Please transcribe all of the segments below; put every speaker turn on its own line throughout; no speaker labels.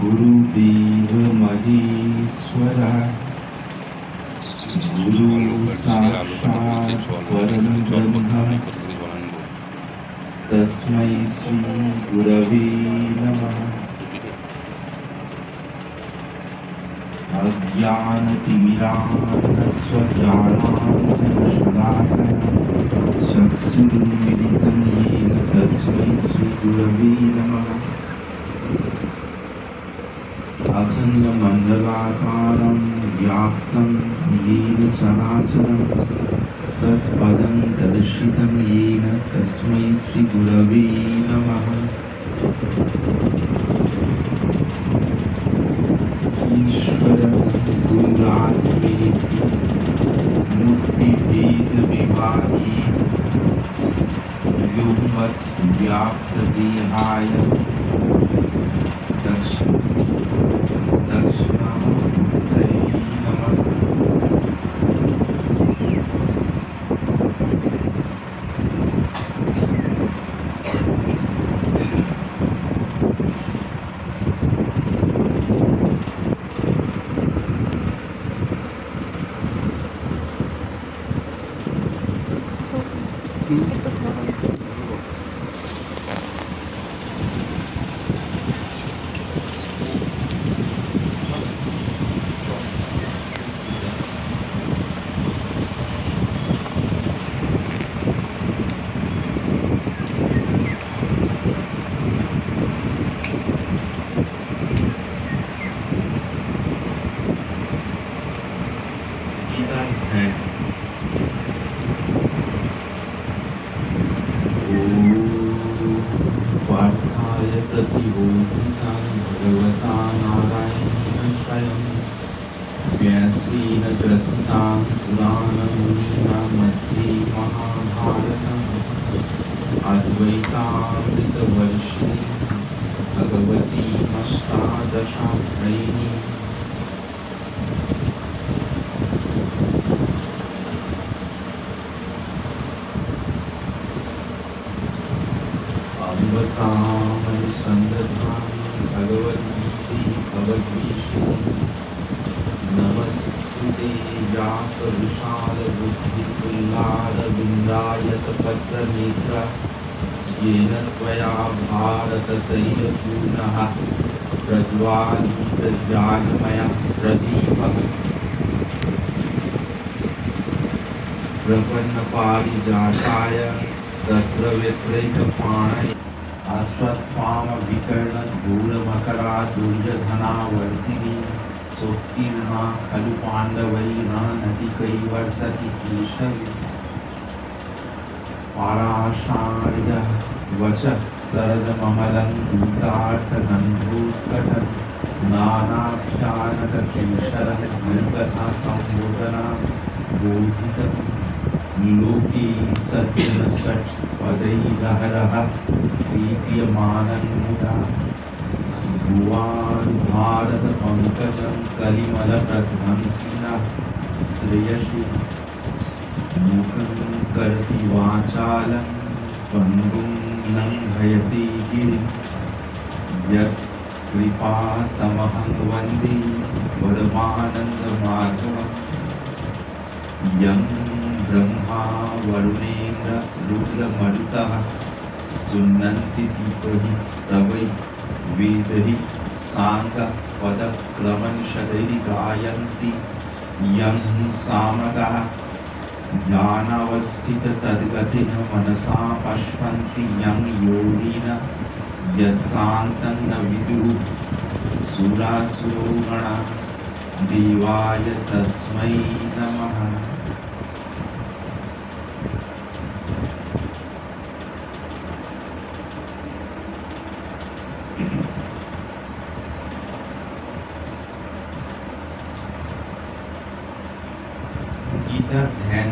गुरुदेव महेश्वरा गुरु साक्षात् परब्रह्म तस्मै श्री गुरवे नमः। अज्ञानतिमिरान्धस्य ज्ञानाञ्जनशलाकया चक्षुरुन्मिलितं येन तस्मै श्री गुरवे नमः। अखण्डमण्डलाकारं व्याप्तं येन चराचरं तत्पदं दर्शितं येन तस्मै श्री गुरवे नमः। ईश्वर गुरुरात्मेति मूर्तिभेदविभागी व्योमवद्व्याप्तदेहाय दक्षिणामूर्तये नमः। भगवता नारायणेन स्वयं व्यासेन ग्रथितां पुराणमुनिना मध्ये महाभारतम् अद्वैतामृतवर्षिणीं भगवतीमष्टादशाध्यायिनीं अमृतामनुसन्धतामि भगवद्गीते भवद्वेषिणि नमस्ते व्यासविशालबुद्धिपुल्लारविन्दायतपत्रनेत्र येन त्वया भारततैलपूर्णः प्रज्वालितज्ञानमयः प्रदीपः प्रपन्नपारिजाताय तत्रवित्रैकपाणये अश्वत्थामविकर्णघोरमकरादुर्यधनावर्तिनी सोत्तीर्णा खलु पाण्डवैर्नटिकैवर्तति केशवे पाराशार्यः वचः सरजममलं गीतार्थगन्धोत्कटं नानाभ्यानककेशरः हरिकथासम्बोधना बोधितम् लोके सत्यन सत् पदैरहरः प्रीयमानं मुदा भुवान् भारतपङ्कजं कलिमलप्रध्वंसिनः श्रेयसि मूकं करोति वाचालं पङ्गुं लङ्घयति गिरिं यत् कृपातमहं वन्दे परमानन्दमाधवम् यं ब्रह्मा वरुणेन्द्र रुद्रमरुतः स्तुवन्ति दिव्यैः स्तवैः वेदैः साङ्गपदक्रमनिषदैः गायन्ति यं सामगाः ध्यानावस्थिततद्गतिं मनसा पश्यन्ति यं योगिनः यस्यान्तं न विदुः सुरासुरो गणाः देवाय तस्मै नमः। গীতার ধ্যান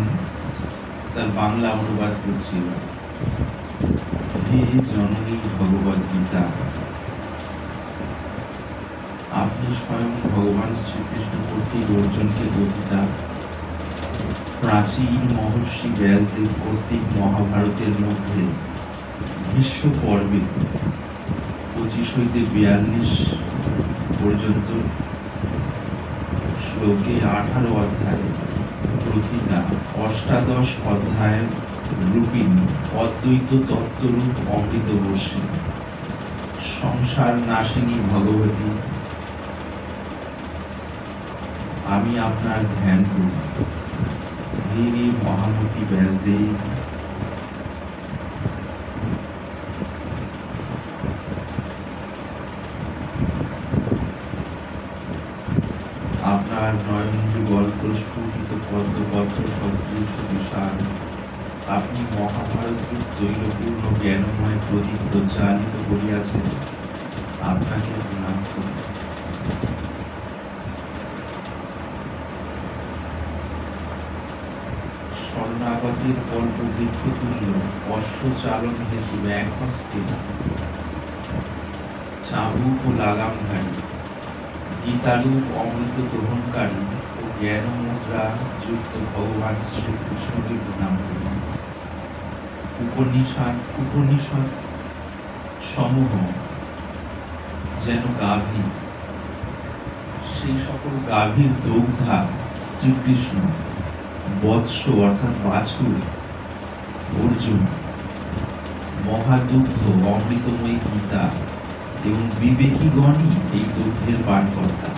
তার বাংলা অনুবাদ করছিল। হে জননী ভগবদ গীতা, আপনি স্বয়ং ভগবান শ্রীকৃষ্ণ কর্তৃক অর্জুনকে গীতা, প্রাচীন মহর্ষি ব্যাসদেব কর্তৃক মহাভারতের মধ্যে ভীষ্ম পর্বে 25 হইতে 42 পর্যন্ত শ্লোকে 18 অধ্যায় প্রথিতা, অষ্টাদশ অধ্যায় রূপিণী, অদ্বৈত তত্ত্বরূপ অমৃতবর্ষী, সংসার নাশিনী ভগবতী, আমি আপনার ধ্যান করি। হে মহামতি ব্যাসদেব, আপনার নয়নযুগল প্রস্ফুটিত পদ্মপত্র সদৃশ বিশাল, আপনি মহাভারত রূপ তৈলপূর্ণ জ্ঞানময় প্রদীপ প্রজ্বালিত করিয়াছেন, আপনাকে প্রণাম করি। শরণাগতের কল্প বৃক্ষ তুল্য অশ্ব চালন হেতু এক হস্তে চাবুক ও লাগামধারী, গীতারূপ অমৃত গ্রহণকারী ও জ্ঞান মুদ্রা যুক্ত ভগবান শ্রীকৃষ্ণকে প্রণাম করি। উপনিষদ সমূহ যেন গাভী, সেই সকল গাভীর দগ্ধা শ্রীকৃষ্ণ, বৎস অর্থাৎ বাছুর অর্জুন, মহাদুগ্ধ অমৃতময়ী গীতা এবং বিবেকীগণই এই দুগ্ধের পানকর্তা।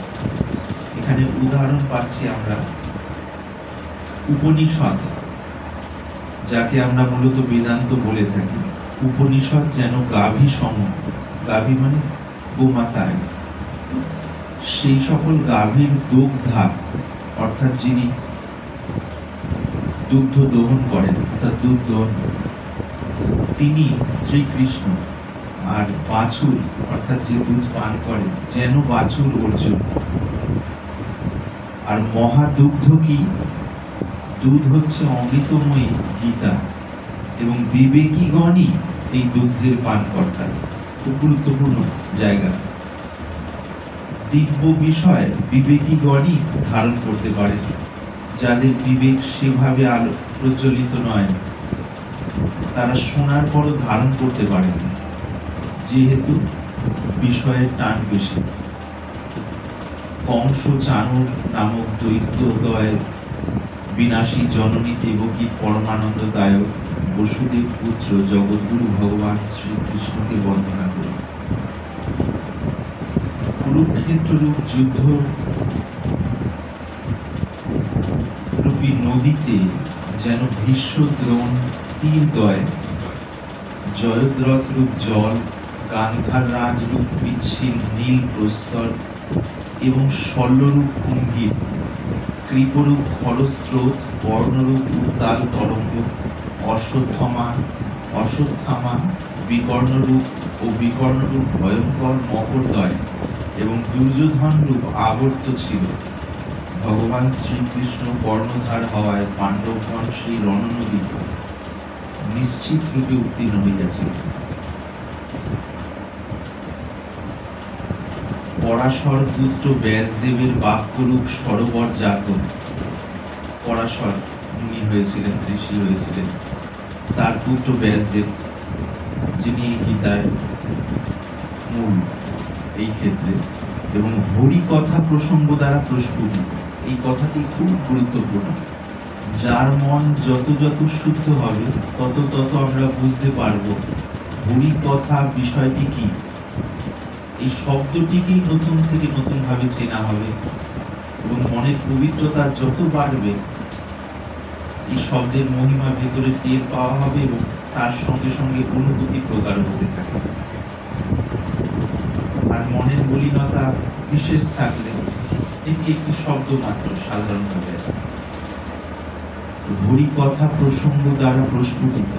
এখানে উদাহরণ পাচ্ছি আমরা উপনিষদ, যাকে আমরা মূলত বেদান্ত বলে থাকি। উপনিষদ যেন গাভী সম, গাভী মানে গোমাতায়, সেই সকল গাভীর দগ্ধা অর্থাৎ যিনি দুগ্ধ দহন করেন অর্থাৎ দুধ দহন, তিনি শ্রীকৃষ্ণ। আর বাছুর অর্থাৎ যে দুধ পান করে যেন বাছুর অর্জুন। আর মহাদুগ্ধ কি? দুধ হচ্ছে অমৃতময়ী গীতা এবং বিবেকীগণই এই দুগ্ধের পানকর্তা। খুব গুরুত্বপূর্ণ জায়গা। দিব্য বিষয় বিবেকীগণই ধারণ করতে পারেন, যাদের বিবেক সেভাবে আলো প্রজ্বলিত নয়, তারা শোনার পরও ধারণ করতে পারেন, যেহেতু বিষয়ের টান বেশি। কংস চানুর নামক দৈত্যদয় বিনাশী জননী দেবকী পরমানন্দদায়ক বসুদেব পুত্র জগৎগুরু ভগবান শ্রীকৃষ্ণকে বন্দনা করি। কুরুক্ষেত্র রূপ যুদ্ধ রূপী নদীতে যেন ভীষ্ম দ্রোণ তীরদ্বয়, জয়দ্রথ রূপ জল, গান্ধার রাজ রূপ পিচ্ছিল নীল প্রস্তর এবং শল্যরূপ কুম্ভীর, কৃপরূপ খরস্রোত, বর্ণরূপ উত্তাল তরঙ্গ, অশ্বত্থামা বিকর্ণরূপ ও বিকর্ণরূপ ভয়ঙ্কর মকরদ্বয় এবং দুর্যোধন রূপ আবর্ত ছিল। ভগবান শ্রীকৃষ্ণ কর্ণধার হওয়ায় পাণ্ডবগণ সেই রণনদী নিশ্চিত রূপে উত্তীর্ণ হইয়াছিল। পরাশর পুত্র ব্যাসদেবের বাক্যরূপ সরোবর জাত, পরাশর মুনি হয়েছিলেন, ঋষি হয়েছিলেন, তার পুত্র ব্যাসদেব, যিনি গীতার মূল এই ক্ষেত্রে, এবং হরি কথা প্রসঙ্গ দ্বারা প্রস্ফুটিত। এই কথাটি খুব গুরুত্বপূর্ণ। যার মন যত যত শুদ্ধ হবে তত তত আমরা বুঝতে পারবো হরি কথা বিষয়টি কি। এই শব্দটিকেই নতুন থেকে নতুন ভাবে চেনা হবে এবং মনের পবিত্রতা যত বাড়বে এই শব্দের মহিমা ভেতরে টের পাওয়া হবে এবং তার সঙ্গে সঙ্গে অনুভূতি প্রকার হতে থাকে। আর মনের মলিনতা বিশেষ থাকলে এটি একটি শব্দ মাত্র সাধারণভাবে। হরি কথা প্রসঙ্গ দ্বারা প্রস্ফুটিত,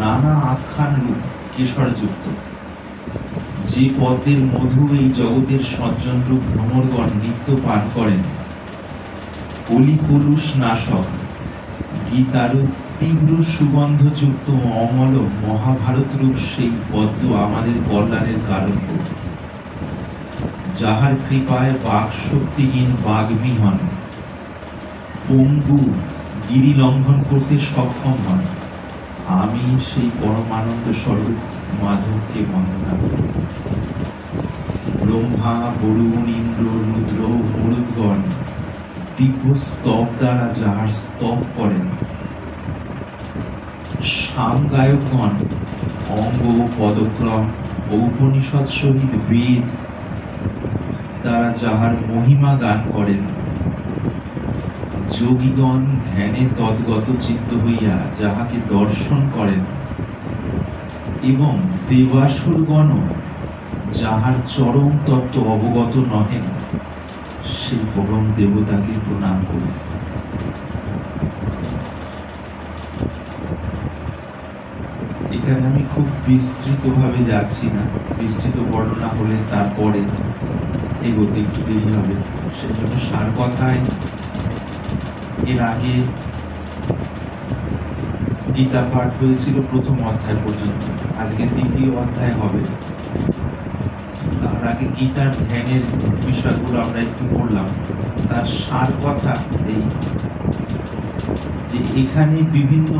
নানা আখ্যান রূপ কেশরযুক্ত, যে পদ্মের মধু এই জগতের সজ্জন রূপ ভ্রমরগণ নিত্য পান করেন, কলি কলুষ নাশক গীতারূপ তীব্র সুগন্ধযুক্ত অমল মহাভারত রূপ সেই পদ্ম আমাদের কল্যাণের কারণ, যাহার কৃপায় বাক শক্তিহীন বাগ্মী হন, পঙ্গু গিরি লঙ্ঘন করতে সক্ষম হন। আমি সেই পরমানন্দ স্বরূপ মাধবকে বন্দনা করি। ব্রহ্মা, বরুণ, ইন্দ্র, রুদ্র, মরুদ্গণ দিব্য স্তব দ্বারা যাহার স্তব করেন, সামগায়কগণ অঙ্গ, পদক্রম, ঔপনিষদ সহিত বেদ দ্বারা যাহার মহিমা গান করেন, যোগীগণ ধ্যানে তদ্গত চিত্ত হইয়া যাহাকে দর্শন করেন, এবং দেবাসুরগণ যাহার চরম তত্ত্ব অবগত নহেন, সেই পরম দেবতাকে প্রণাম করি। এখানে আমি খুব বিস্তৃত ভাবে যাচ্ছি না, বিস্তৃত বর্ণনা হলে তারপরে এগোতে একটু দেরি হবে। সেজন্য সার কথায় এর আগে গীতা পাঠ হয়েছিল প্রথম অধ্যায় পর্যন্ত, আজকে দ্বিতীয় অধ্যায় হবে। তার আগে গীতার ধ্যানের বিষয়গুলো আমরা একটু পড়লাম। তার সার কথা এই যে এখানে বিভিন্ন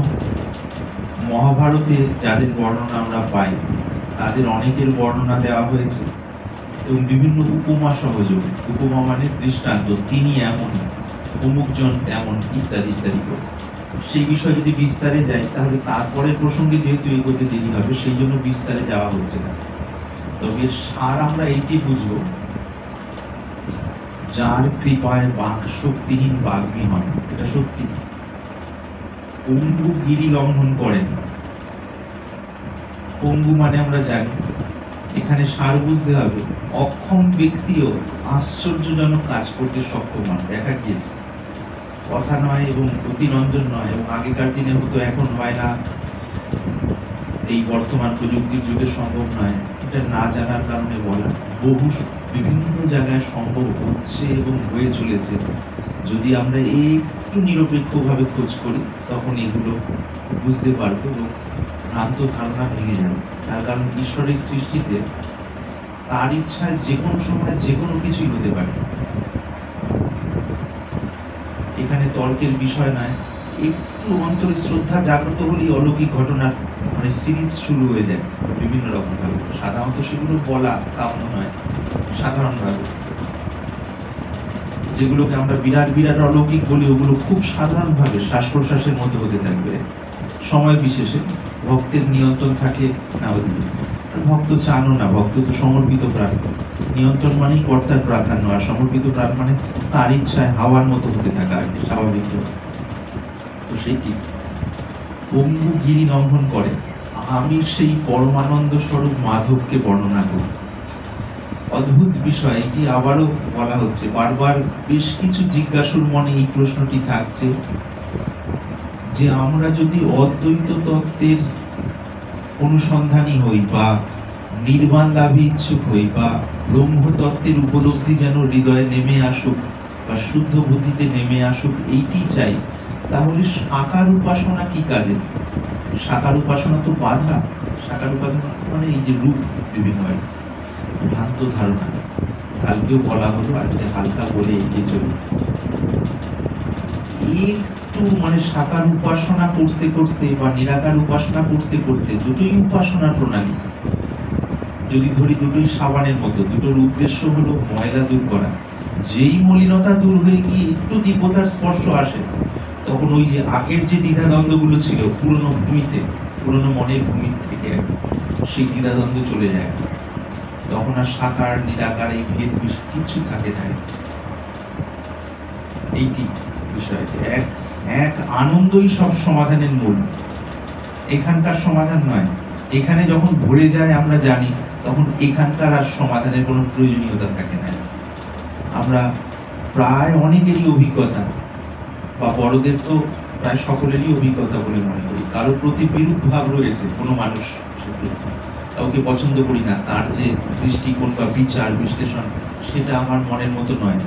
মহাভারতে যাদের বর্ণনা আমরা পাই তাদের অনেকের বর্ণনা দেওয়া হয়েছে এবং বিভিন্ন উপমা সহযোগে, উপমা মানে দৃষ্টান্ত, তিনি এমন, অমুকজন তেমন, ইত্যাদি ইত্যাদি করে। সেই বিষয়ে যদি বিস্তারে যাই তাহলে তারপরে প্রসঙ্গে যেহেতু এগোতে দেরি হবে, সেই জন্য বিস্তারে যাওয়া হচ্ছে না। তবে সার আমরা এইটি বুঝবো, যার কৃপায় বাক শক্তিহীন বাগ্মী হন, এটা সত্যি। পঙ্গু গিরি লঙ্ঘন করেন। পঙ্গু মানে আমরা জানি, এখানে সার বুঝতে হবে অক্ষম ব্যক্তিও আশ্চর্যজনক কাজ করতে সক্ষম হন। দেখা গিয়েছে, কথা নয় এবং অতিরঞ্জন নয়, এবং আগেকার দিনে হতো, এখন হয় না, এই বর্তমান প্রযুক্তির যুগে সম্ভব নয়। এটা না জানার কারণে বলা, বহু বিভিন্ন জায়গায় সম্ভব হচ্ছে এবং হয়ে চলেছে। যদি আমরা একটু নিরপেক্ষভাবে খোঁজ করি তখন এগুলো বুঝতে পারবো এবং ভ্রান্ত ধারণা ভেঙে যাবে। তার কারণ ঈশ্বরের সৃষ্টিতে তার ইচ্ছায় যে কোনো সময় যে কোনো কিছুই হতে পারে। এখানে তর্কের বিষয় নয়, একটু অন্তরে শ্রদ্ধা জাগ্রত হলেই অলৌকিক ঘটনার মানে সিরিজ শুরু হয়ে যায় বিভিন্ন রকম ভাবে। সাধারণত সেগুলো বলা কাম্য নয়, সাধারণভাবে যেগুলোকে আমরা বিরাট বিরাট অলৌকিক বলি, ওগুলো খুব সাধারণভাবে শ্বাস প্রশ্বাসের মধ্যে হতে থাকবে। সময় বিশেষে ভক্তের নিয়ন্ত্রণ থাকে না, ভক্ত চানও না, ভক্ত তো সমর্পিত প্রাণ। নিয়ন্ত্রণ মানেই কর্তার প্রাধান্য, আর সমর্পিত প্রাণ মানে তার ইচ্ছায় হাওয়ার মতো হতে থাকা আর কি, স্বাভাবিক। তো সেইটি পঙ্গু গিরি লঙ্ঘন করে। আমি সেই পরমানন্দ স্বরূপ মাধবকে বর্ণনা করি। অদ্ভুত বিষয়, এটি আবারও বলা হচ্ছে, বারবার বেশ কিছু জিজ্ঞাসুর মনে এই প্রশ্নটি থাকছে যে আমরা যদি অদ্বৈত তত্ত্বের অনুসন্ধানী হই বা নির্বাণ লাভে ইচ্ছুক হই বা ব্রহ্ম তত্ত্বের উপলব্ধি যেন হৃদয়ে নেমে আসুক বা শুদ্ধ বুদ্ধিতে নেমে আসুক, এইটি চাই, তাহলে সাকার উপাসনা কি কাজে? সাকার উপাসনা তো বাধা। সাকার উপাসনা মানে এই যে রূপ বিভিন্ন ভ্রান্ত ধারণা, কালকেও বলা হলো, আজকে হালকা বলে এগিয়ে চলি। একটু মানে সাকার উপাসনা করতে করতে বা নিরাকার উপাসনা করতে করতে, দুটোই উপাসনার প্রণালী যদি ধরি, দুটোই সাবানের মতো, দুটোর উদ্দেশ্য হলো ময়লা দূর করা। যেই মলিনতা দূর হয়ে গিয়ে একটু দিব্যতার স্পর্শ আসে, তখন ওই যে আগের যে দ্বিধাদ্বন্দ্ব গুলো ছিল পুরনো ভূমিতে, পুরনো মনের ভূমি থেকে সেই দ্বিধাদ্বন্দ্ব চলে যায়। তখন আর সাকার নিরাকার এই ভেদ কিছু থাকে না। এইটি বিষয়টি এক আনন্দই সব সমাধানের মূল। এখানকার সমাধান নয়, এখানে যখন ভরে যায় আমরা জানি, তখন এখানকার আর সমাধানের কোনো প্রয়োজনীয়তা থাকে না। আমরা প্রায় অনেকেরই অভিজ্ঞতা, বা বড়দের তো প্রায় সকলেরই অভিজ্ঞতা বলে মনে করি, কারো প্রতি বিরূপ ভাব রয়েছে কোনো মানুষ, কাউকে পছন্দ করি না, তার যে দৃষ্টিকোণ বা বিচার বিশ্লেষণ সেটা আমার মনের মতো নয়।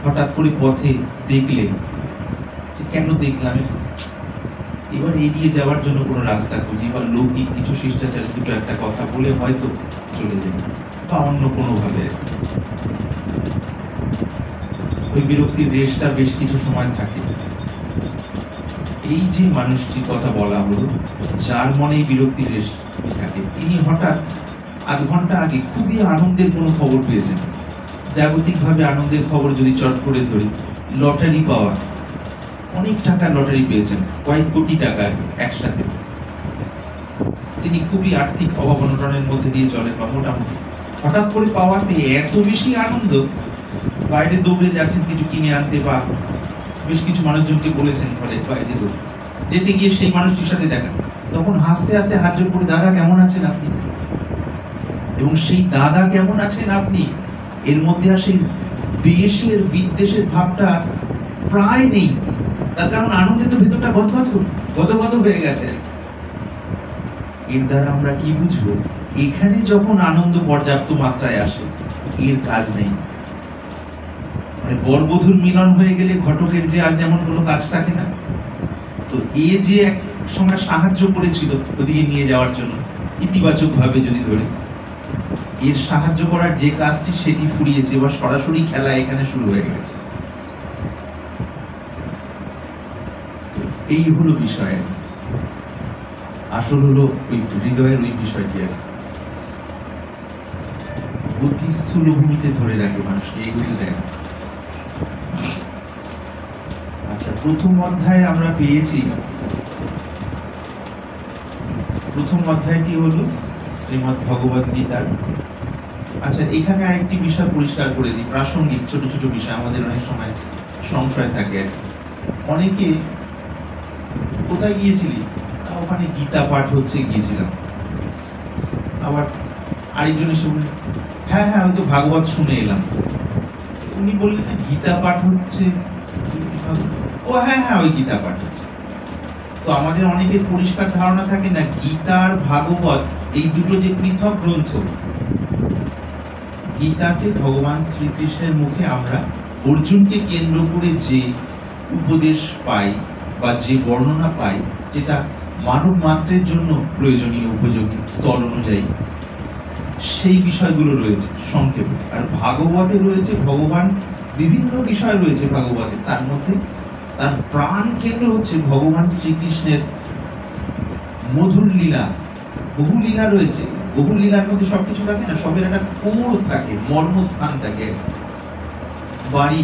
হঠাৎ করে পথে দেখলে যে কেন দেখলাম, এবার এড়িয়ে যাওয়ার জন্য কোনো রাস্তা খুঁজি, বা লৌকিক কিছু শিষ্টাচার দুটো একটা কথা বলে হয়তো চলে যাই, বা অন্য কোনো ভাবে ওই বিরক্তির রেশটা বেশ কিছু সময় থাকে। এই যে মানুষটির কথা বলা হলো, যার মনে বিরক্তির রেশ থাকে, তিনি হঠাৎ আধ ঘন্টা আগে খুবই আনন্দের কোনো খবর পেয়েছেন, জাগতিকভাবে আনন্দের খবর যদি চট করে ধরি, লটারি পাওয়া, অনেক টাকা লটারি পেয়েছেন, কয়েক কোটি টাকা একসাথে। তিনি খুবই আর্থিক অভাব অনটনের মধ্যে দিয়ে চলেন, বা মোটামুটি হঠাৎ করে পাওয়াতে এত বেশি আনন্দ, বাইরে দৌড়ে যাচ্ছেন কিছু কিনে আনতে, বা বেশ কিছু মানুষজনকে বলেছেন ঘরে বাইরে দৌড়ে যেতে গিয়ে সেই মানুষটির সাথে দেখা, তখন হাসতে হাসতে হাত জোড় করে, দাদা কেমন আছেন আপনি? এবং সেই দাদা কেমন আছেন আপনি এর মধ্যে আসে দেশের বিদ্বেষের ভাবটা প্রায় নেই। তার কারণ আনন্দে তো ভেতরটা গদগদ হয়ে গেছে। এর দ্বারা আমরা কি বুঝবো? এখানে যখন আনন্দ পর্যাপ্ত মাত্রায় আসে, এর কাজ নেই। মানে বরবধূর মিলন হয়ে গেলে ঘটকের যে আর যেমন কোনো কাজ থাকে না, তো এ যে এক সময় সাহায্য করেছিল ওদিকে নিয়ে যাওয়ার জন্য, ইতিবাচক ভাবে যদি ধরে, এর সাহায্য করার যে কাজটি সেটি ফুরিয়েছে, এবার সরাসরি খেলা এখানে শুরু হয়ে গেছে। এই হলো বিষয়, আসল হলো ওই হৃদয়ের ওই বিষয়টি আর অতি স্থূল ভূমিতে ধরে রাখে মানুষকে, এগুলো দেয়। আচ্ছা, প্রথম অধ্যায়ে আমরা পেয়েছি, প্রথম অধ্যায়টি হলো শ্রীমদ্ ভগবদ গীতার। আচ্ছা, এখানে আরেকটি বিষয় পরিষ্কার করে দিই, প্রাসঙ্গিক ছোট ছোট বিষয়, আমাদের অনেক সময় সংশয় থাকে। অনেকে কোথায় গিয়েছিলি? ওখানে গীতা পাঠ হচ্ছে, গিয়েছিলাম। আবার আরেকজন এসে বললেন, হ্যাঁ হ্যাঁ হয়তো ভাগবত শুনে এলাম। উনি বললেন, গীতা পাঠ হচ্ছে? ও হ্যাঁ হ্যাঁ, ওই গীতা পাঠ হচ্ছে। তো আমাদের অনেকের পরিষ্কার ধারণা থাকে না, গীতা আর ভাগবত এই দুটো যে পৃথক গ্রন্থ। গীতাতে ভগবান শ্রীকৃষ্ণের মুখে আমরা অর্জুনকে কেন্দ্র করে যে উপদেশ পাই বা যে বর্ণনা পাই, যেটা মানব মাত্রের জন্য প্রয়োজনীয় উপযোগী স্তর অনুযায়ী, সেই বিষয়গুলো রয়েছে সংক্ষেপে। আর ভাগবতে রয়েছে ভগবান, বিভিন্ন বিষয় রয়েছে ভাগবতে, তার মধ্যে তার প্রাণ কেন্দ্র হচ্ছে ভগবান শ্রীকৃষ্ণের মধুর লীলা। বহু লীলা রয়েছে, বহু লীলার মধ্যে সবকিছু থাকে না, সবের একটা কোর থাকে, মর্মস্থান থাকে। বাড়ি,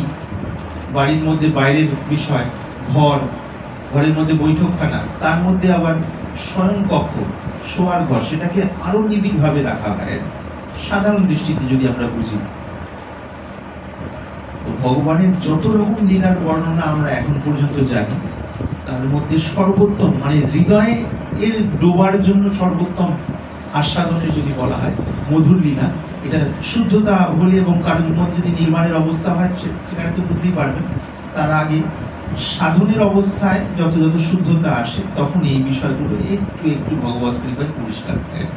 বাড়ির মধ্যে বাইরের বিষয়, ঘর, ঘরের মধ্যে বৈঠকখানা, তার মধ্যে আবার শয়ন কক্ষ, শোয়ার ঘর, সেটাকে আরো নিবিড় ভাবে রাখা হয় সাধারণ দৃষ্টিতে যদি আমরা বুঝি। তো ভগবানের যত রকম লীলার বর্ণনা আমরা এখন পর্যন্ত জানি, তার মধ্যে সর্বোত্তম, মানে হৃদয়ে এর ডোবার জন্য সর্বোত্তম আস্বাদনের যদি বলা হয় মধুর লীলা, এটা শুদ্ধতা হলে এবং কারোর মধ্যে যদি নির্মাণের অবস্থা হয়, সেখানে তো বুঝতেই পারবেন। তার আগে সাধনের অবস্থায় যত যত শুদ্ধতা আসে, তখন এই বিষয়গুলো একটু একটু ভগবত কৃপায় পরিষ্কার হয়।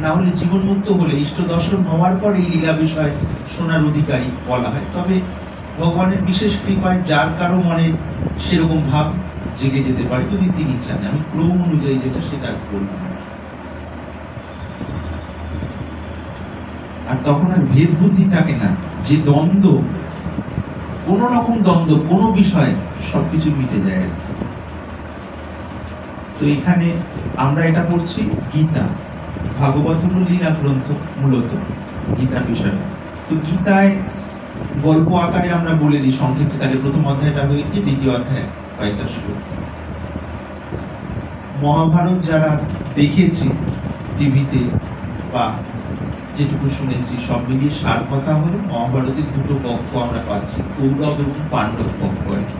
না হলে জীবনমুক্ত হলে, ইষ্ট দর্শন হওয়ার পর এই লীলা বিষয় শোনার অধিকারী বলা হয়। তবে ভগবানের বিশেষ কৃপায় যার কারো মনে সেরকম ভাব জেগে যেতে পারে, যদি তিনি চান। আমি ক্রম অনুযায়ী যেটা সেটা বললাম। আর তখন আর ভেদ বুদ্ধি থাকে না, যে দ্বন্দ্ব, কোন রকম দ্বন্দ্ব, কোন বিষয়, সবকিছু মিটে যায়। তো এখানে আমরা এটা পড়ছি গীতা, ভাগবত হল লীলা গ্রন্থ মূলত, গীতা বিষয়। তো গীতায় গল্প আকারে আমরা বলে দিই সংক্ষেপে, তাহলে প্রথম অধ্যায়টা হয়ে গিয়ে দ্বিতীয় অধ্যায় কয়েকটা শ্লোক। মহাভারত যারা দেখেছি টিভিতে বা যেটুকু শুনেছি, সব মিলিয়ে সার কথা হলো মহাভারতের দুটো পক্ষ আমরা পাচ্ছি, কৌরব এবং পাণ্ডব পক্ষ। আর কি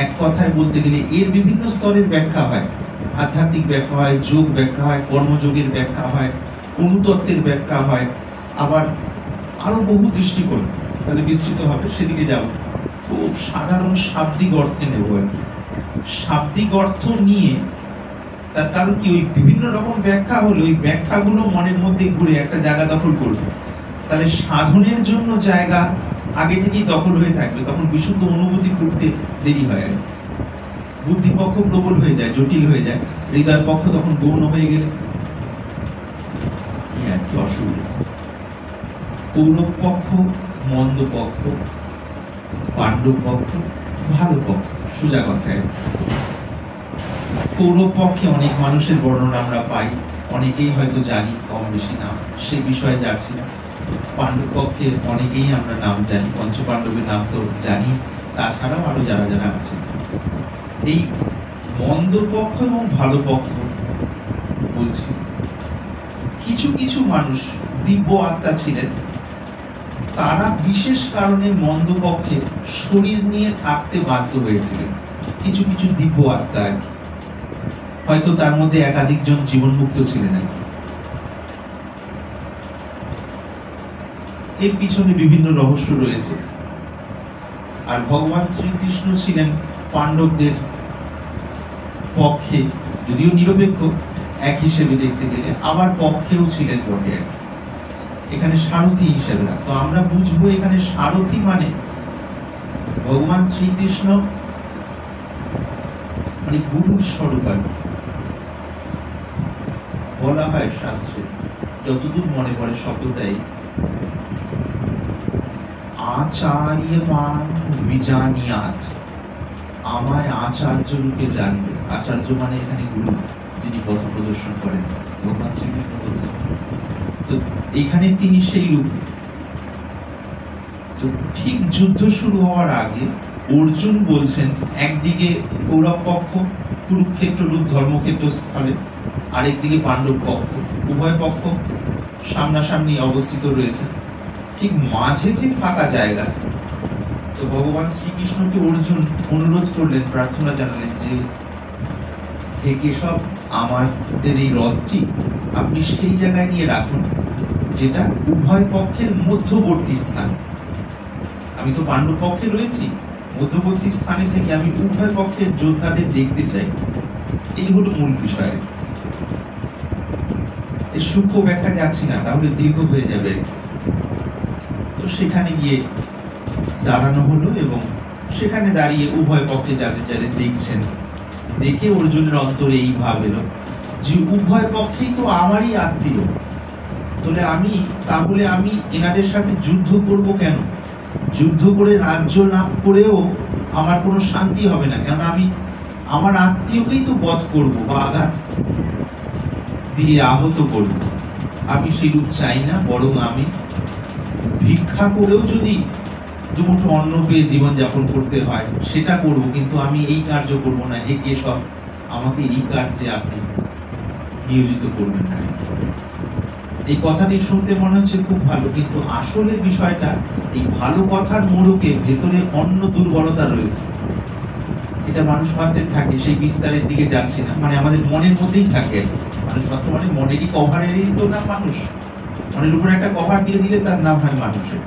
এক কথায় বলতে গেলে এর বিভিন্ন স্তরের ব্যাখ্যা হয়, আধ্যাত্মিক ব্যাখ্যা হয়, যোগ ব্যাখ্যা হয়, কর্মযোগের ব্যাখ্যা হয়, অনুতত্ত্বের ব্যাখ্যা হয়, আবার আরো বহু দৃষ্টিকোণ, তাহলে বিস্তৃত হবে, সেদিকে যাব। খুব সাধারণ শাব্দিক অর্থে নেব আর কি। শাব্দিক অর্থ নিয়ে, তার কারণ কি, ওই বিভিন্ন রকম ব্যাখ্যা হলে ওই ব্যাখ্যাগুলো মনের মধ্যে ঘুরে একটা জায়গা দখল করবে, তাহলে সাধনের জন্য জায়গা আগে থেকেই দখল হয়ে থাকবে, তখন বিশুদ্ধ অনুভূতি করতে দেরি হয় আর কি। বুদ্ধিপক্ষ প্রবল হয়ে যায়, জটিল হয়ে যায়, হৃদয় পক্ষ তখন গৌণ হয়ে গেলে আর কি অসুবিধা। কৌরব পক্ষ মন্দ পক্ষ, পাণ্ডব পক্ষ ভালো পক্ষ, সোজা কথায়। কৌরব পক্ষে অনেক মানুষের বর্ণনা আমরা পাই, অনেকেই হয়তো জানি, কম বেশি নাম, সেই বিষয়ে যাচ্ছি না। পাণ্ডব পক্ষের অনেকেই আমরা নাম জানি, পঞ্চপাণ্ডবের নাম তো জানি, তাছাড়াও আরো যারা যারা আছে। এই মন্দ পক্ষ এবং ভালো পক্ষ বলছি, কিছু কিছু মানুষ দিব্য আত্মা ছিলেন, তারা বিশেষ কারণে মন্দ পক্ষে শরীর নিয়ে থাকতে বাধ্য হয়েছিলেন। কিছু কিছু দিব্য আত্মা আর কি, হয়তো তার মধ্যে একাধিক জন জীবনমুক্ত ছিলেন আর কি। এর পিছনে বিভিন্ন রহস্য রয়েছে। আর ভগবান শ্রীকৃষ্ণ ছিলেন পাণ্ডবদের পক্ষে, যদিও নিরপেক্ষ এক হিসেবে দেখতে গেলে, আবার পক্ষেও ছিলেন বটে আর কি। এখানে সারথি হিসেবে, তো আমরা বুঝবো এখানে সারথি মানে ভগবান শ্রীকৃষ্ণ মানে গুরুর স্বরূপ আর কি। বলা হয় শাস্ত্রে, যতদূর মনে পড়ে শব্দটাই, আচার্যমান বিজানিয়াত, আমায় আচার্য রূপে জানবে। আচার্য মানে এখানে গুরু, যিনি পথ প্রদর্শন করেন, ভগবান শ্রীকৃষ্ণ বলছেন। তো এখানে তিনি সেই রূপ। তো ঠিক যুদ্ধ শুরু হওয়ার আগে অর্জুন বলছেন, একদিকে কৌরব পক্ষ কুরুক্ষেত্র রূপ ধর্মক্ষেত্র স্থলে, আরেকদিকে পাণ্ডব পক্ষ, উভয় পক্ষ সামনাসামনি অবস্থিত রয়েছে। ঠিক মাঝে যে ফাঁকা জায়গা, তো ভগবান শ্রীকৃষ্ণকে অর্জুন অনুরোধ করলেন, প্রার্থনা জানালেন যে হে কেশব, আমাদের এই রথটি আপনি সেই জায়গায় নিয়ে রাখুন যেটা উভয় পক্ষের মধ্যবর্তী স্থান। আমি তো পাণ্ডব পক্ষে রয়েছি, মধ্যবর্তী স্থানে থেকে আমি উভয় পক্ষের যোদ্ধাদের দেখতে চাই। এই হলো মূল বিষয়। এর সূক্ষ্ম ব্যাখ্যা যাচ্ছি না, তাহলে দীর্ঘ হয়ে যাবে। তো সেখানে গিয়ে দাঁড়ানো হলো এবং সেখানে দাঁড়িয়ে উভয় পক্ষে যাদের যাদের দেখছেন, দেখে অর্জুনের অন্তরে এই ভাব এলো যে উভয় পক্ষেই তো আমারই আত্মীয়, তাহলে আমি এনাদের সাথে যুদ্ধ করব কেন? যুদ্ধ করে রাজ্য লাভ করেও আমার কোনো শান্তি হবে না, কেন আমি আমার আত্মীয়কেই তো বধ করব বা আঘাত দিয়ে আহত করব। আমি সেরূপ চাই না, বরং আমি ভিক্ষা করেও যদি দুমুঠো অন্ন পেয়ে জীবনযাপন করতে হয় সেটা করব, কিন্তু আমি এই কার্য করব না। হে কেশব, আমাকে এই কার্যে আপনি নিয়োজিত করবেন না। এই কথাটি শুনতে মনে হচ্ছে খুব ভালো, কিন্তু আসলে বিষয়টা এই ভালো কথার মোড়কে ভেতরে অন্য দুর্বলতা রয়েছে। এটা মানুষ মাত্রে থাকে, সেই বিস্তারের দিকে যাচ্ছি না, মানে আমাদের মনের মধ্যেই থাকে। মানুষ মাত্র মানে মনেরই কভারেরই তো নাম মানুষ, মনের উপর একটা কভার দিয়ে দিলে তার নাম হয় মানুষের।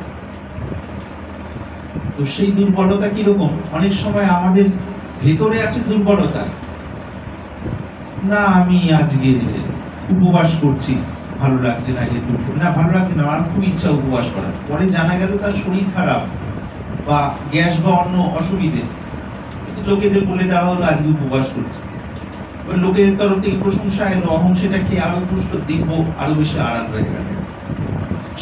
তো সেই দুর্বলতা কিরকম? অনেক সময় আমাদের ভেতরে আছে দুর্বলতা, না আমি আজকে উপবাস করছি, ভালো লাগছে না, না ভালো লাগছে না, আমার খুব ইচ্ছা উপবাস করার, পরে জানা গেল তার শরীর খারাপ বা গ্যাস বা অন্য অসুবিধে, কিন্তু লোকেদের বলে দেওয়া হলো আজকে উপবাস করছে, লোকের তরফ থেকে প্রশংসা এলো, অহং সেটা খেয়ে আরো পুষ্ট দিব্য আরো বেশি আরাম হয়ে গেল।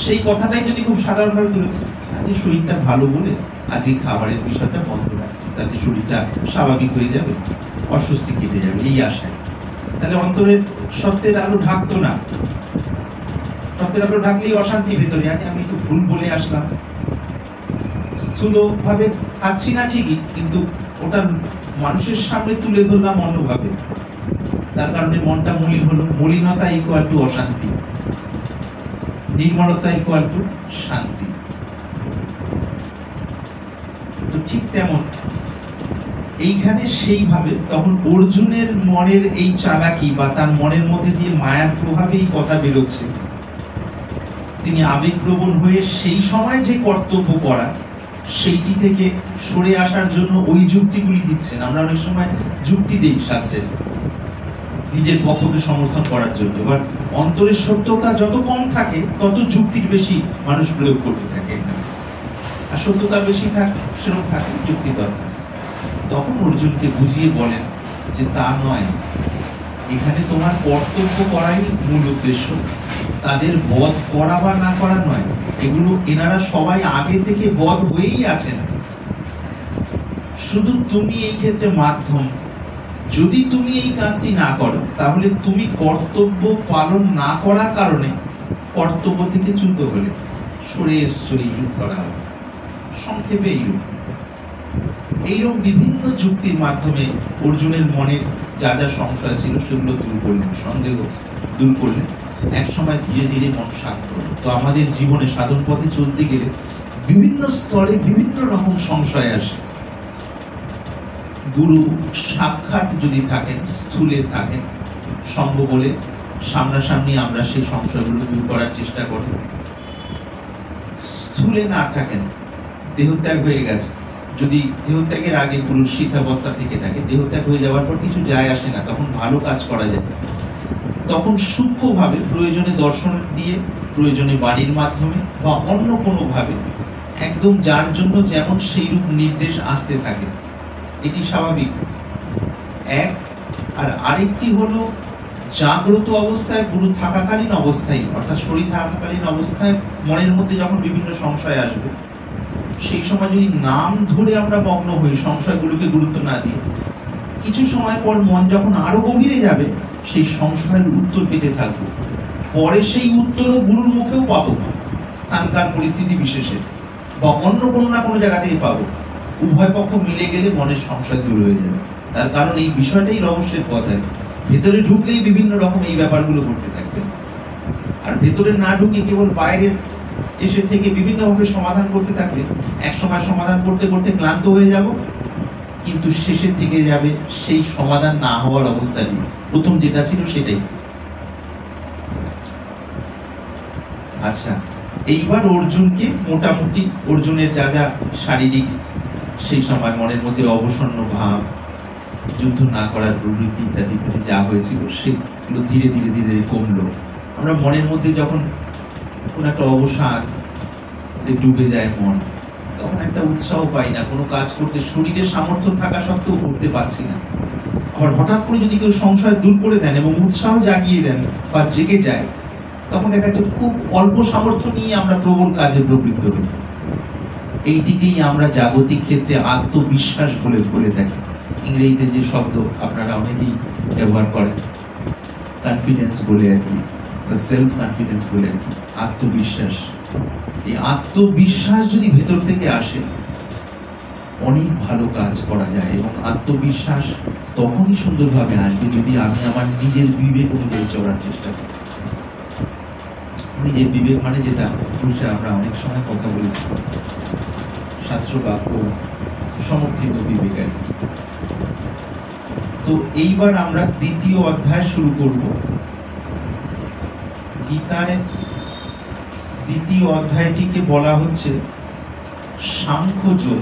সেই কথাটাই যদি খুব সাধারণভাবে তুলে দিই, আজকে শরীরটা ভালো বলে আজকে খাবারের বিষয়টা বন্ধ রাখছি, তাতে শরীরটা স্বাভাবিক হয়ে যাবে, অস্বস্তি কেটে যাবে, এই আশায়। তাহলে অন্তরের সত্যের আলো ঢাকতো না, সত্যের আলো ঢাকলেই অশান্তি ভেতরে আছে। আমি তো ভুল বলে আসলাম, স্থূল ভাবে খাচ্ছি না ঠিকই, কিন্তু ওটা মানুষের সামনে তুলে ধরলাম অন্যভাবে, তার কারণে মনটা মলিন হলো। মলিনতা ইকুয়াল টু অশান্তি, নির্মলতা ইকুয়াল টু শান্তি। তো ঠিক তেমন এইখানে সেইভাবে তখন অর্জুনের মনের এই চালাকি বা তার মনের মধ্যে দিয়ে মায়ার প্রভাবে এই কথা বেরোচ্ছে, তিনি আবেগপ্রবণ হয়ে সেই সময় যে কর্তব্য করা সেইটি থেকে সরে আসার জন্য ওই যুক্তিগুলি দিচ্ছেন। আমরা অনেক সময় যুক্তি দিই শাস্ত্রে নিজের পক্ষকে সমর্থন করার জন্য, এবার অন্তরের সত্যতা যত কম থাকে তত যুক্তির বেশি মানুষ প্রয়োগ করতে থাকে, আর সত্যতা বেশি থাকে সেরকম থাকে যুক্তি দরকার। তখন অর্জুনকে বুঝিয়ে বলেন যে তা নয়, এখানে তোমার কর্তব্য করাই মূল উদ্দেশ্য, তাদের বধ করা বা না করা নয়। এগুলো এনারা সবাই আগে থেকে বধ হয়েই আছেন, শুধু তুমি এই ক্ষেত্রে মাধ্যম, যদি তুমি এই কাজটি না করো তাহলে তুমি কর্তব্য পালন না করার কারণে কর্তব্য থেকে চ্যুত হলে, সরে এসছো, এইরূপ ধরা হবে। সংক্ষেপে এইরকম বিভিন্ন যুক্তির মাধ্যমে অর্জুনের মনের যা যা সংশয় ছিল সেগুলো দূর করলেন, সন্দেহ দূর করলেন। এক সময় ধীরে ধীরে মন শান্ত হল। তো আমাদের জীবনে সাধন পথে চলতে গেলে বিভিন্ন স্তরে বিভিন্ন রকম সংশয় আসে। গুরু সাক্ষাৎ যদি থাকেন, স্থূলে থাকেন, সঙ্গ বলে সামনাসামনি আমরা সেই সংশয়গুলো দূর করার চেষ্টা করি। স্থূলে না থাকেন, দেহত্যাগ হয়ে গেছে, যদি দেহত্যাগের আগে গুরুর শিক্ষাবস্থা থেকে থাকে, দেহত্যাগ হয়ে যাওয়ার পর কিছু যায় আসে না, তখন ভালো কাজ করা যায়। তখন সূক্ষ্মভাবে প্রয়োজনে দর্শন দিয়ে, প্রয়োজনে বাণীর মাধ্যমে বা অন্য কোনো ভাবে একদম যার জন্য যেমন সেই রূপ নির্দেশ আসতে থাকে, এটি স্বাভাবিক এক। আর আরেকটি হলো জাগ্রত অবস্থায়, গুরু থাকাকালীন অবস্থায়, অর্থাৎ শরীর থাকাকালীন অবস্থায় মনের মধ্যে যখন বিভিন্ন সংশয় আসবে, সেই সময় যদি নাম ধরে আমরা মগ্ন হই, সংশয়গুলোকে গুরুত্ব না দিয়ে, কিছু সময় পর মন যখন আরো গভীরে যাবে, সেই সংশয়ের উত্তর পেতে থাকবো। পরে সেই উত্তরও গুরুর মুখেও পাবো, স্থানকাল পরিস্থিতি বিশেষে, বা অন্য কোনো না কোনো জায়গা থেকে পাবো। উভয় পক্ষ মিলে গেলে মনের সংশয় দূর হয়ে যাবে। তার কারণ এই বিষয়টাই রহস্যের পথ। ভেতরে ঢুকলেই বিভিন্ন রকম এই ব্যাপারগুলো ঘটতে থাকবে, আর ভেতরে না ঢুকে কেবল বাইরের এসে থেকে বিভিন্নভাবে সমাধান করতে থাকলে এক সময় সমাধান করতে করতে ক্লান্ত হয়ে যাব, কিন্তু শেষে থেকে যাবে সেই সমাধান না হওয়ার অবস্থাটি, প্রথম যেটা ছিল সেটাই। আচ্ছা, এইবার অর্জুনকে মোটামুটি অর্জুনের যা যা শারীরিক সেই সময় মনের মধ্যে অবসন্ন ভাব, যুদ্ধ না করার প্রবৃত্তি ইত্যাদি যা হয়েছিল সেগুলো ধীরে ধীরে ধীরে কমলো। আমরা মনের মধ্যে যখন কোন একটা অবসাদ ডুবে যায় মন, তখন একটা উৎসাহ পাই না কোনো কাজ করতে, শরীরের সামর্থ্য থাকা সত্ত্বেও করতে পারছি না। আবার হঠাৎ করে যদি কেউ সংশয় দূর করে দেন এবং উৎসাহ জাগিয়ে দেন বা জেগে যায়, তখন দেখা যাচ্ছে খুব অল্প সামর্থ্য নিয়ে আমরা প্রবল কাজে প্রবৃত্ত হই। এইটিকেই আমরা জাগতিক ক্ষেত্রে আত্মবিশ্বাস বলে থাকি। ইংরেজিতে যে শব্দ আপনারা অনেকেই ব্যবহার করেন, কনফিডেন্স বলে আর কি, বা সেলফ কনফিডেন্স বলে আর কি, আত্মবিশ্বাস। এই আত্মবিশ্বাস যদি ভেতর থেকে আসে, অনেক ভালো কাজ করা যায়। এবং আত্মবিশ্বাস তখনই সুন্দরভাবে আসবে যদি আমি আমার নিজের বিবেক অনুযায়ী চলার চেষ্টা করি। নিজের বিবেক মানে যেটা আমরা অনেক সময় কথা বলেছি, শাস্ত্র বাক্য সমর্থিত বিবেক আর কি। তো এইবার আমরা দ্বিতীয় অধ্যায় শুরু করব। গীতায় দ্বিতীয় অধ্যায়টিকে বলা হচ্ছে সাংখ্যযোগ।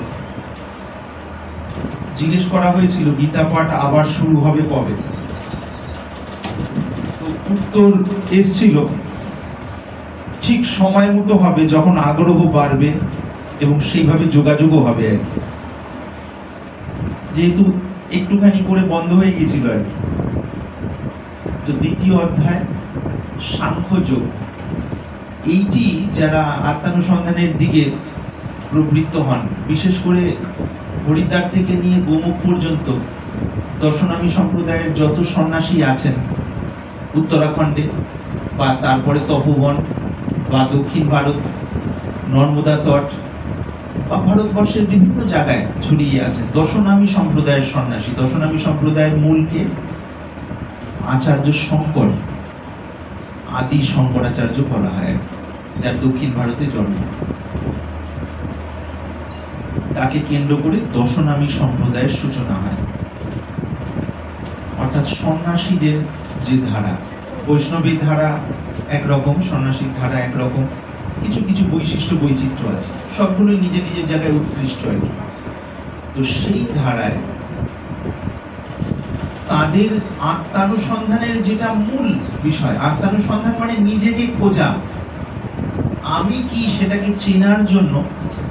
জিজ্ঞেস করা হয়েছিল গীতা পাঠ আবার শুরু হবে কবে, তো উত্তর এসেছিল ঠিক সময় মতো হবে, যখন আগ্রহ বাড়বে এবং সেইভাবে যোগাযোগও হবে আর কি। যেহেতু একটুখানি করে বন্ধ হয়ে গেছিল আর কি। তো দ্বিতীয় অধ্যায় সাংখ্যযোগ, এইটি যারা আত্মানুসন্ধানের দিকে প্রবৃত্ত হন, বিশেষ করে হরিদ্বার থেকে নিয়ে গোমুখ পর্যন্ত দর্শনামী সম্প্রদায়ের যত সন্ন্যাসী আছেন উত্তরাখণ্ডে বা তারপরে তপোবন বা দক্ষিণ ভারত, নর্মদা তট বা ভারতবর্ষের বিভিন্ন জায়গায় ছড়িয়ে আছে দর্শনামী সম্প্রদায়ের সন্ন্যাসী। দর্শনামী সম্প্রদায়ের মূলকে আচার্য শঙ্কর, আদি শঙ্করাচার্য বলা হয়, যার দক্ষিণ ভারতে জন্ম। তাকে কেন্দ্র করে দর্শনামী সম্প্রদায়ের সূচনা হয়। অর্থাৎ সন্ন্যাসীদের যে ধারা, বৈষ্ণবী ধারা একরকম, সন্ন্যাসীর ধারা একরকম, কিছু কিছু বৈচিত্র্য আছে, সবগুলোই নিজের নিজের জায়গায় উৎকৃষ্ট আর কি। তো সেই ধারায় তাদের আত্মানুসন্ধানের যেটা মূল বিষয়, আত্মানুসন্ধান মানে নিজেকে খোঁজা, আমি কি সেটাকে চেনার জন্য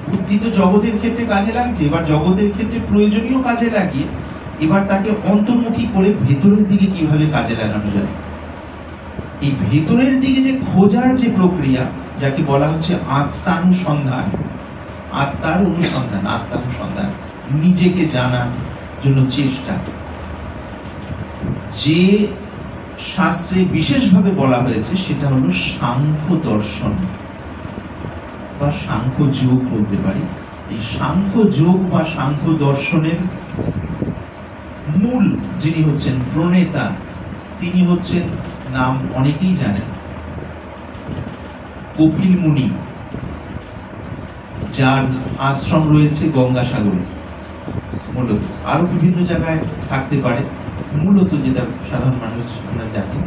বুদ্ধি তো জগতের ক্ষেত্রে কাজে লাগছে, এবার জগতের ক্ষেত্রে প্রয়োজনীয় কাজে লাগিয়ে এবার তাকে অন্তর্মুখী করে ভেতরের দিকে কিভাবে কাজে লাগানো যায়। এই ভেতরের দিকে যে খোঁজার যে প্রক্রিয়া, যাকে বলা হচ্ছে আত্মানুসন্ধান, আত্মার অনুসন্ধান, আত্মানুসন্ধান, নিজেকে জানার জন্য চেষ্টা, যে শাস্ত্রে বিশেষভাবে বলা হয়েছে সেটা হলো সাংখ্য দর্শন বা সাংখ্য যোগ বলতে পারি। এই সাংখ্য যোগ বা সাংখ্য দর্শনের মূল যিনি হচ্ছেন প্রণেতা, তিনি হচ্ছেন, নাম অনেকেই জানেন, কপিল মুনি, যার আশ্রম রয়েছে গঙ্গাসাগরে। মূলত আরো বিভিন্ন জায়গায় থাকতে পারে, মূলত যেটা সাধারণ মানুষ আমরা জানি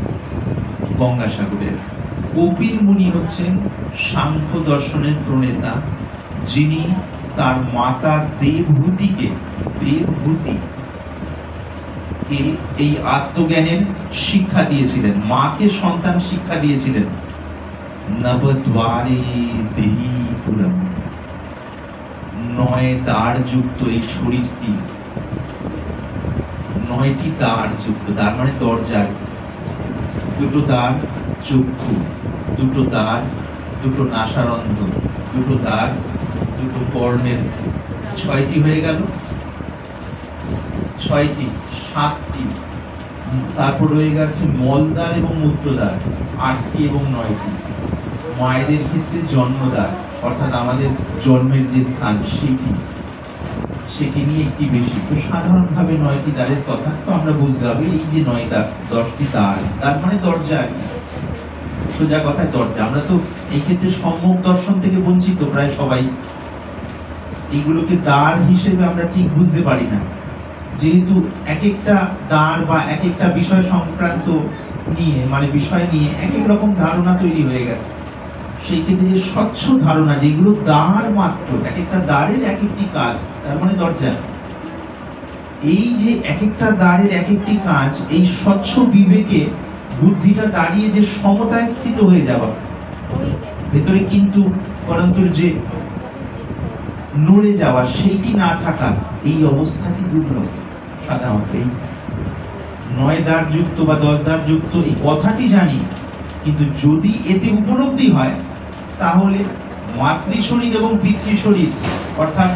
গঙ্গাসাগরের। কপিল মুনি হচ্ছেন সাংখ্য দর্শনের প্রণেতা, যিনি তার মাতা দেবহূতিকে এই আত্মজ্ঞানের শিক্ষা দিয়েছিলেন, মাকে সন্তান শিক্ষা দিয়েছিলেন। নবদ্বারে দেহি পুরম, 9 দ্বার যুক্ত এই শরীরটি, 9টি দ্বার যুক্ত, দ্বার মানে দরজা, 2টো দ্বার চক্ষু, 2টো দ্বার, 2টো নাসারন্ধ্র, 2টো দ্বার, 2টো কর্ণের, 6টি হয়ে গেল, 6টি, 7টি, তারপর রয়ে গেছে মলদ্বার এবং মূত্রদ্বার, 8টি এবং 9টি। মায়েদের ক্ষেত্রে জন্মদ্বার, অর্থাৎ আমাদের জন্মের যে স্থান সেটি নিয়ে একটি বেশি। তো সাধারণভাবে 9টি দ্বারের কথা তো আমরা বুঝতে হবে, এই যে 9 দ্বার, 10টি দ্বার, তার মানে দরজা আর কি, সোজা কথায় দরজা। আমরা তো এই ক্ষেত্রে সম্যক দর্শন থেকে বঞ্চিত প্রায় সবাই, এইগুলোকে দ্বার হিসেবে আমরা ঠিক বুঝতে পারি না, যেহেতু এক একটা দ্বার বা এক একটা বিষয় সংক্রান্ত নিয়ে মানে বিষয় নিয়ে এক এক রকম ধারণা তৈরি হয়ে গেছে। সেই ক্ষেত্রে যে স্বচ্ছ ধারণা, যেগুলো দ্বার মাত্র, এক একটা দ্বারের এক একটি কাজ, তার মানে দরজা, এই যে এক একটা দ্বারের এক একটি কাজ, এই স্বচ্ছ বিবেকে বুদ্ধিটা দাঁড়িয়ে যে সমতায় স্থিত হয়ে যাওয়া, ভেতরে কিন্তু পরন্তর যে নড়ে যাওয়া সেইটি না থাকা, এই অবস্থাটি দুর্লভ। সাধারণত এই 9 দ্বার যুক্ত বা 10 দ্বার যুক্ত এই কথাটি জানি, কিন্তু যদি এতে উপলব্ধি হয় তাহলে মাতৃ শরীর এবং পিতৃ শরীর, অর্থাৎ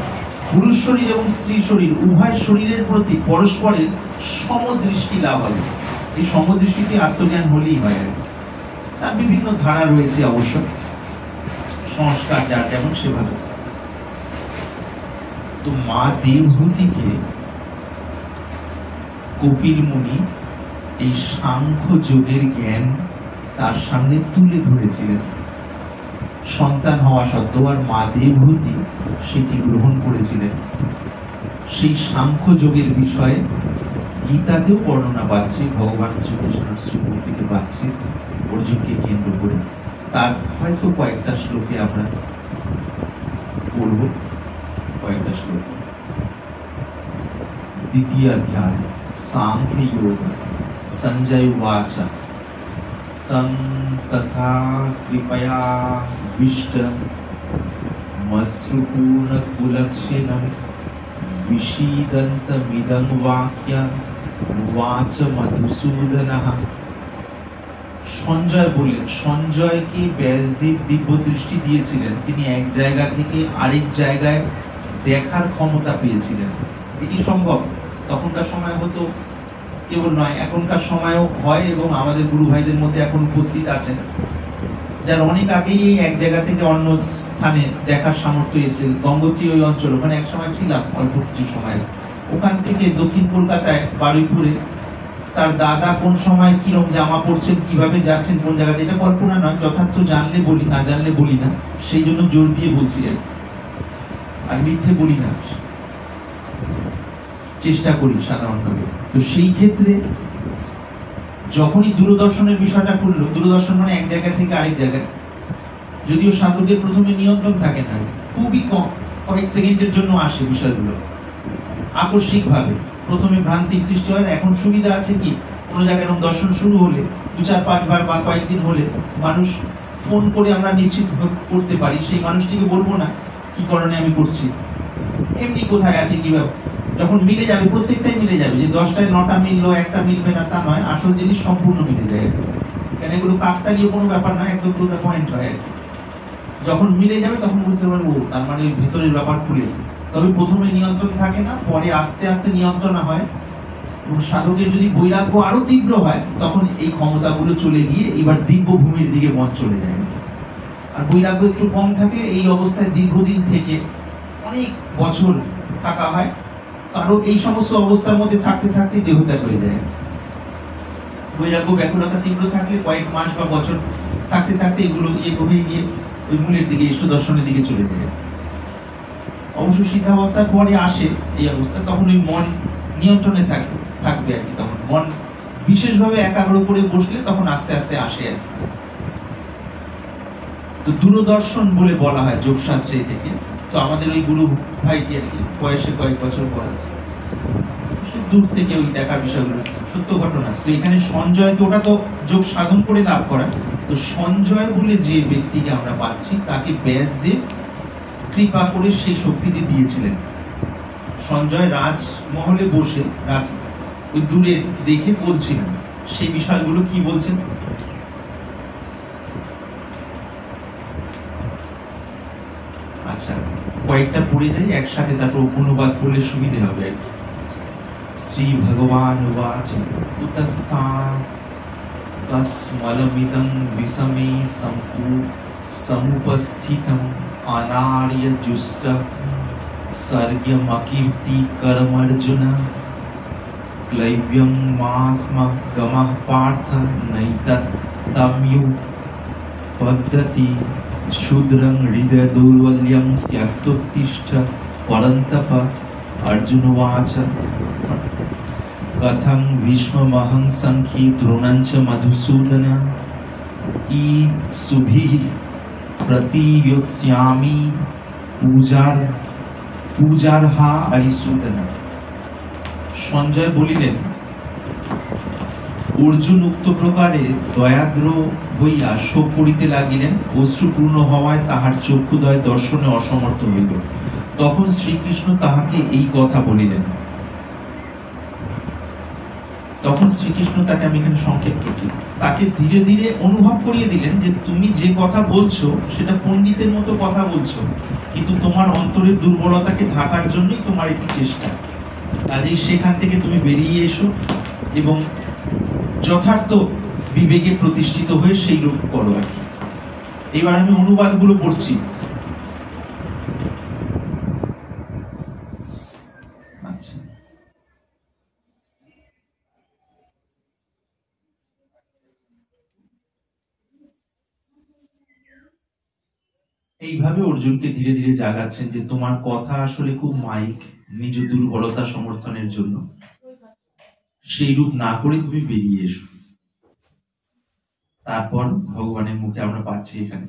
পুরুষ শরীর এবং স্ত্রী শরীর, উভয় শরীরের প্রতি পরস্পরের সমদৃষ্টি লাভ হবে। এই সমদৃষ্টিটি আত্মজ্ঞান হলেই হয়। তার বিভিন্ন ধারা রয়েছে অবশ্য, সংস্কার যার যেমন সেভাবে। তো মা দেবহূতিকে কপিল মুনি এই সাংখ্য যোগের জ্ঞান তার সামনে তুলে ধরেছিলেন সন্তান হওয়া সত্ত্বেও, আর মা দেবহূতি সেটি গ্রহণ করেছিলেন। সেই সাংখ্য যোগের বিষয়ে গীতাতেও বর্ণনা পাচ্ছি, ভগবান শ্রীকৃষ্ণ শ্রীমূর্তিকে পাচ্ছি অর্জুনকে কেন্দ্র করে। তার হয়তো কয়েকটা শ্লোকে আমরা পড়ব, কয়েকটা শ্লোক। 2য় অধ্যায় सांख्य योग संजय उवाच तं तथा कृपया विष्टं मश्रुपूर्णकुलक्षिणं विषीदन्तमिदं वाक्यम् उवाच मधुसूदनः। সঞ্জয় বললেন, সঞ্জয়কে ব্যাসদেব দিব্য দৃষ্টি দিয়েছিলেন, তিনি এক জায়গা থেকে আরেক জায়গায় দেখার ক্ষমতা পেয়েছিলেন। এটি সম্ভব, তখনকার সময় হতো, কেবল নয় এখনকার সময়ও হয়, এবং আমাদের গুরু ভাইদের মধ্যে এখন উপস্থিত আছেন যার অনেক আগেই এক জায়গা থেকে অন্য স্থানে দেখার সামর্থ্য এসেছে। গঙ্গোত্রী ওই অঞ্চল, ওখানে এক সময় ছিলাম অল্প কিছু সময়। ওখান থেকে দক্ষিণ কলকাতায় বারুইপুরে তার দাদা কোন সময় কিরম জামা পরছেন, কিভাবে যাচ্ছেন, কোন জায়গাতে, এটা কল্পনা নয়, যথার্থ জানলে বলি, না জানলে বলি না, সেই জন্য জোর দিয়ে বলছিলেন, আর মিথ্যে বলি না, চেষ্টা করি সাধারণভাবে। তো সেই ক্ষেত্রে যখনই দূরদর্শনের বিষয়টা করলো, দূরদর্শন মানে এক জায়গা থেকে আরেক জায়গায়, যদিও সাধকের প্রথমে নিয়ন্ত্রণ থাকে না, খুবই কম, কয়েক সেকেন্ডের জন্য আসে বিষয়গুলো আকস্মিক ভাবে, প্রথমে ভ্রান্তি সৃষ্টি হয়। এখন সুবিধা আছে কি, কোনো জায়গায় এরকম দর্শন শুরু হলে 2-4-5 বার বা কয়েকদিন হলে মানুষ ফোন করে আমরা নিশ্চিত করতে পারি, সেই মানুষটিকে বলবো না কি কারণে আমি করছি, এমনি কোথায় আছে কিভাবে, যখন মিলে যাবে, প্রত্যেকটাই মিলে যাবে, যে 10টায় 9টা মিললো, একটা মিলবে না তা নয়, আসল জিনিস সম্পূর্ণ মিলে যায়। কেন এগুলো কাকতালীয় কোনো ব্যাপার না, একদম টু দ্য পয়েন্ট হয় আর কি। যখন মিলে যাবে তখন বুঝতে পারবো তার মানে ভিতরের ব্যাপার খুলেছে। তবে প্রথমে নিয়ন্ত্রণ থাকে না, পরে আস্তে আস্তে নিয়ন্ত্রণ হয়, এবং সাধকের যদি বৈরাগ্য আরো তীব্র হয় তখন এই ক্ষমতাগুলো চলে গিয়ে এবার দিব্য ভূমির দিকে মন চলে যায়। আর বৈরাগ্য একটু কম থাকলে এই অবস্থায় দীর্ঘদিন থেকে অনেক বছর থাকা হয়, কারো এই সমস্ত অবস্থার মধ্যে থাকতে থাকতে দেহত্যাগ হয়ে যায়। বৈরাগ্য ব্যাকুলতা তীব্র থাকলে কয়েক মাস বা বছর থাকতে থাকতে এগুলো হয়ে গিয়ে ওই মূলের দিকে, ইষ্ট দর্শনের দিকে চলে যায়। অবশ্য সিদ্ধাবস্থার পরে আসে এই অবস্থা, তখন ওই মন নিয়ন্ত্রণে থাকবে আর কি। তখন মন বিশেষভাবে একাগ্র করে বসলে তখন আস্তে আস্তে আসে আর কি। তো দূরদর্শন বলে বলা হয় যোগশাস্ত্রে এটাকে। তো আমাদের ওই গুরু ভাইটি আর কি বয়সে কয়েক বছর পরে দূর থেকে ওই দেখার বিষয়গুলো সত্য ঘটনা। তো এখানে সঞ্জয়কে, ওটা তো যোগ সাধন করে লাভ করা, তো সঞ্জয় বলে যে ব্যক্তিকে আমরা পাচ্ছি তাকে ব্যাসদেব কৃপা করে সেই শক্তিটি দিয়েছিলেন। সঞ্জয় রাজমহলে বসে ওই দূরে দেখে বলছিলেন সেই বিষয়গুলো। কি বলছেন? আচ্ছা, কয়েকটা পড়ে যাই একসাথে, তারপর অনুবাদ করলে সুবিধে হবে আর কি। শ্রী ভগবান উবাচ তস্মলমিদং বিষমে সমুপস্থিতম অনার্য জুষ্ট सर्ग्यमकीर्ति कर्मर्जुन क्लैव्यं मास्म गमः पार्थ नैतत्तम्यु पद्धति शूद्रं हृदय दौर्बल्यं त्यक्तोत्तिष्ठ परन्तप। अर्जुनोवाच कथं भीष्ममहं सङ्ख्ये द्रोणं च मधुसूदन ईसुभिः प्रतियोत्स्यामि পূজারহা আরিসুদনা। সঞ্জয় বলিলেন, অর্জুন উক্ত প্রকারে দয়াদ্র হইয়া শোক করিতে লাগিলেন। অশ্রুপূর্ণ হওয়ায় তাহার চক্ষুদয় দর্শনে অসমর্থ হইল। তখন শ্রীকৃষ্ণ তাহাকে এই কথা বলিলেন। তখন শ্রীকৃষ্ণ তাকে, আমি এখানে সংক্ষেপ করছি, তাকে ধীরে ধীরে অনুভব করিয়ে দিলেন যে তুমি যে কথা বলছো সেটা পণ্ডিতের মতো কথা বলছো, কিন্তু তোমার অন্তরের দুর্বলতাকে ঢাকার জন্যই তোমার একটি চেষ্টা। কাজেই সেখান থেকে তুমি বেরিয়ে এসো এবং যথার্থ বিবেকে প্রতিষ্ঠিত হয়ে সেই রূপ করো আর কি। এবার আমি অনুবাদগুলো পড়ছি। এইভাবে অর্জুনকে ধীরে ধীরে জাগাচ্ছেন যে তোমার কথা আসলে খুব মাইক, নিজ দুর্বলতা সমর্থনের জন্য। সেই রূপ না করে তুমি বেরিয়ে এসো। তারপর ভগবানের মুখে আমরা পাচ্ছি এখানে,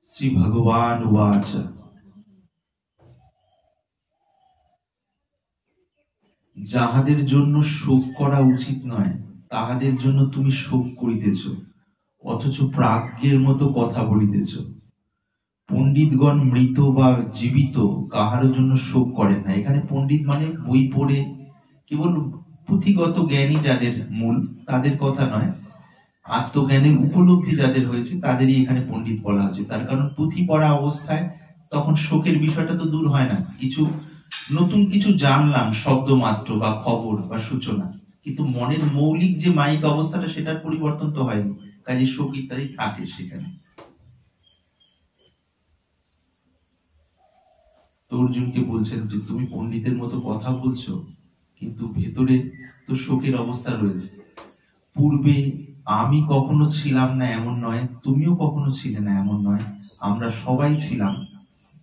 শ্রী ভগবান উবাচ যাহাদের জন্য শোক করা উচিত নয় তাহাদের জন্য তুমি শোক করিতেছ, অথচ প্রাজ্ঞের মতো কথা বলিতেছ। পণ্ডিতগণ মৃত বা জীবিত কাহার জন্য শোক করেন না। এখানে পণ্ডিত মানে বই পড়ে কেবল পুঁথিগত জ্ঞানী যাদের মূল, তাদের কথা নয়। আত্মজ্ঞানের উপলব্ধি যাদের হয়েছে তাদেরই এখানে পণ্ডিত বলা হচ্ছে। তার কারণ পুঁথি পড়া অবস্থায় তখন শোকের বিষয়টা তো দূর হয় না। কিছু নতুন কিছু জানলাম, শব্দ মাত্র বা খবর বা সূচনা, কিন্তু মনের মৌলিক যে মাইক অবস্থাটা সেটার পরিবর্তন তো হয়নি। কাজে শোক ইত্যাদি থাকে সেখানে। তো অর্জুনকে বলছেন যে তুমি পণ্ডিতের মতো কথা বলছো, কিন্তু ভেতরে তো শোকের অবস্থা রয়েছে। পূর্বে আমি কখনো ছিলাম না এমন নয়, তুমিও কখনো ছিলে না এমন নয়, আমরা সবাই ছিলাম,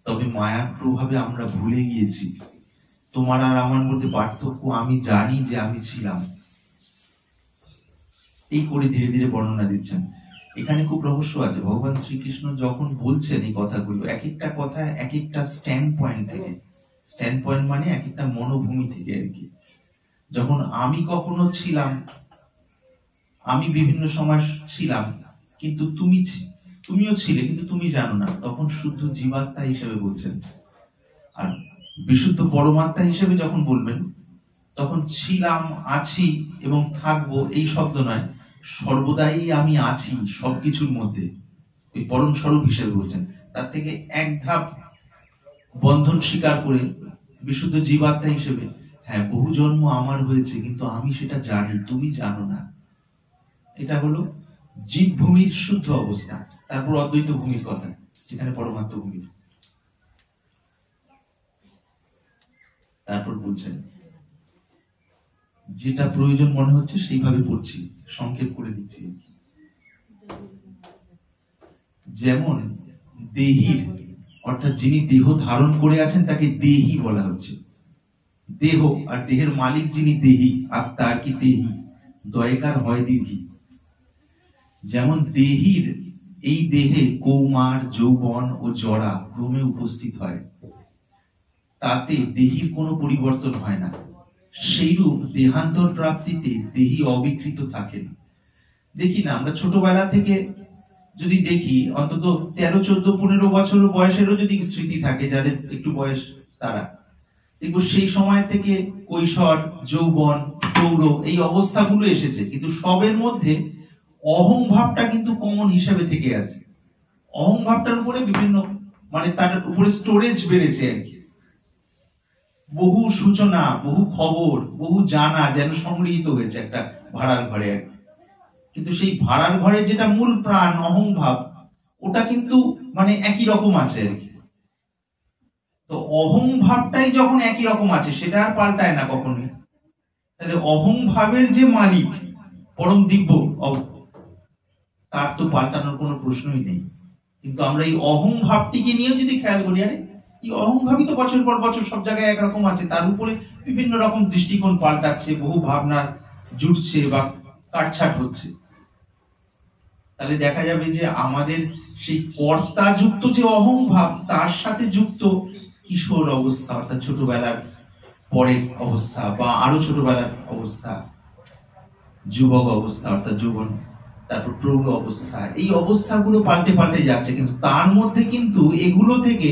তবে মায়ার প্রভাবে আমরা ভুলে গিয়েছি। তোমার আর আমার মধ্যে পার্থক্য, আমি জানি যে আমি ছিলাম। এই করে ধীরে ধীরে বর্ণনা দিচ্ছেন। এখানে খুব রহস্য আছে। ভগবান শ্রীকৃষ্ণ যখন বলছেন এই কথাগুলো, এক একটা কথা এক একটা স্ট্যান্ড পয়েন্ট থেকে, স্ট্যান্ড পয়েন্ট মানে এক একটা মনোভূমি থেকে আর কি। যখন আমি কখনো ছিলাম, আমি বিভিন্ন সময় ছিলাম, কিন্তু তুমিও ছিলে, কিন্তু তুমি জানো না, তখন শুদ্ধ জীবাত্মা হিসেবে বলছেন। আর বিশুদ্ধ পরমাত্মা হিসেবে যখন বলবেন, তখন ছিলাম, আছি এবং থাকবো এই শব্দ নয়, সর্বদাই আমি আছি সবকিছুর মধ্যে, এই পরম স্বরূপ হিসেবে বলছেন। তার থেকে এক ধাপ বন্ধন স্বীকার করে বিশুদ্ধ জীবাত্মা হিসেবে, হ্যাঁ বহু জন্ম আমার হয়েছে কিন্তু আমি সেটা জানি, তুমি জানো না। এটা হলো জীব ভূমির শুদ্ধ অবস্থা। তারপর অদ্বৈত ভূমির কথা, যেখানে পরমাত্ম ভূমি। তারপর বলছেন, যেটা প্রয়োজন মনে হচ্ছে সেইভাবে পড়ছি, সংক্ষেপ করে দিচ্ছি। যেমন দেহীর, অর্থাৎ যিনি দেহ ধারণ করে আছেন তাকে দেহী বলা হচ্ছে। দেহ আর দেহের মালিক যিনি দেহী, আত্মা আর কি দেহী, দয়কার হয় দীর্ঘী। যেমন দেহীর এই দেহে কৌমার, যৌবন ও জরা ক্রমে উপস্থিত হয়, তাতে দেহীর কোনো পরিবর্তন হয় না। সেইরূপ দেহান্তর প্রাপ্তিতে দেহী অবিকৃত থাকেন। দেখি না আমরা ছোটবেলা থেকে যদি দেখি, অন্তত 13, 14, 15 বছর বয়সেরও যদি স্মৃতি থাকে, যাদের একটু বয়স, তারা দেখবো সেই সময় থেকে কৈশোর, যৌবন, প্রৌঢ় এই অবস্থাগুলো এসেছে, কিন্তু সবের মধ্যে অহং ভাবটা কিন্তু কমন হিসেবে থেকে আছে। অহং ভাবটার উপরে বিভিন্ন, মানে তার উপরে স্টোরেজ বেড়েছে আর কি। বহু সূচনা, বহু খবর, বহু জানা যেন সংগৃহীত হয়েছে একটা ভাড়ার ঘরে। কিন্তু সেই ভাড়ার ঘরে যেটা মূল প্রাণ অহং ভাব, ওটা কিন্তু মানে একই রকম আছে আর কি। তো অহং ভাবটাই যখন একই রকম আছে, সেটা আর পাল্টায় না কখনোই। তাহলে অহং ভাবের যে মালিক পরম দিব্য, তার তো পাল্টানোর কোনো প্রশ্নই নেই। কিন্তু আমরা এই অহং ভাবটিকে নিয়েও যদি খেয়াল করি, আরে এই অহং ভাবই তো বছর পর বছর সব জায়গায় একরকম আছে, তার উপরে বিভিন্ন রকম দৃষ্টিকোণ পাল্টাচ্ছে, বহু ভাবনা জুটছে বা কাটছাট হচ্ছে। তাহলে দেখা যাবে যে আমাদের সেই কর্তা যুক্ত যে অহং ভাব, তার সাথে যুক্ত কিশোর অবস্থা, অর্থাৎ ছোটবেলার পরের অবস্থা, বা আরো ছোটবেলার অবস্থা, যুবক অবস্থা অর্থাৎ যৌবন, তারপর প্রৌঢ় অবস্থা, এই অবস্থাগুলো পাল্টে পাল্টে যাচ্ছে। কিন্তু তার মধ্যে কিন্তু এগুলো থেকে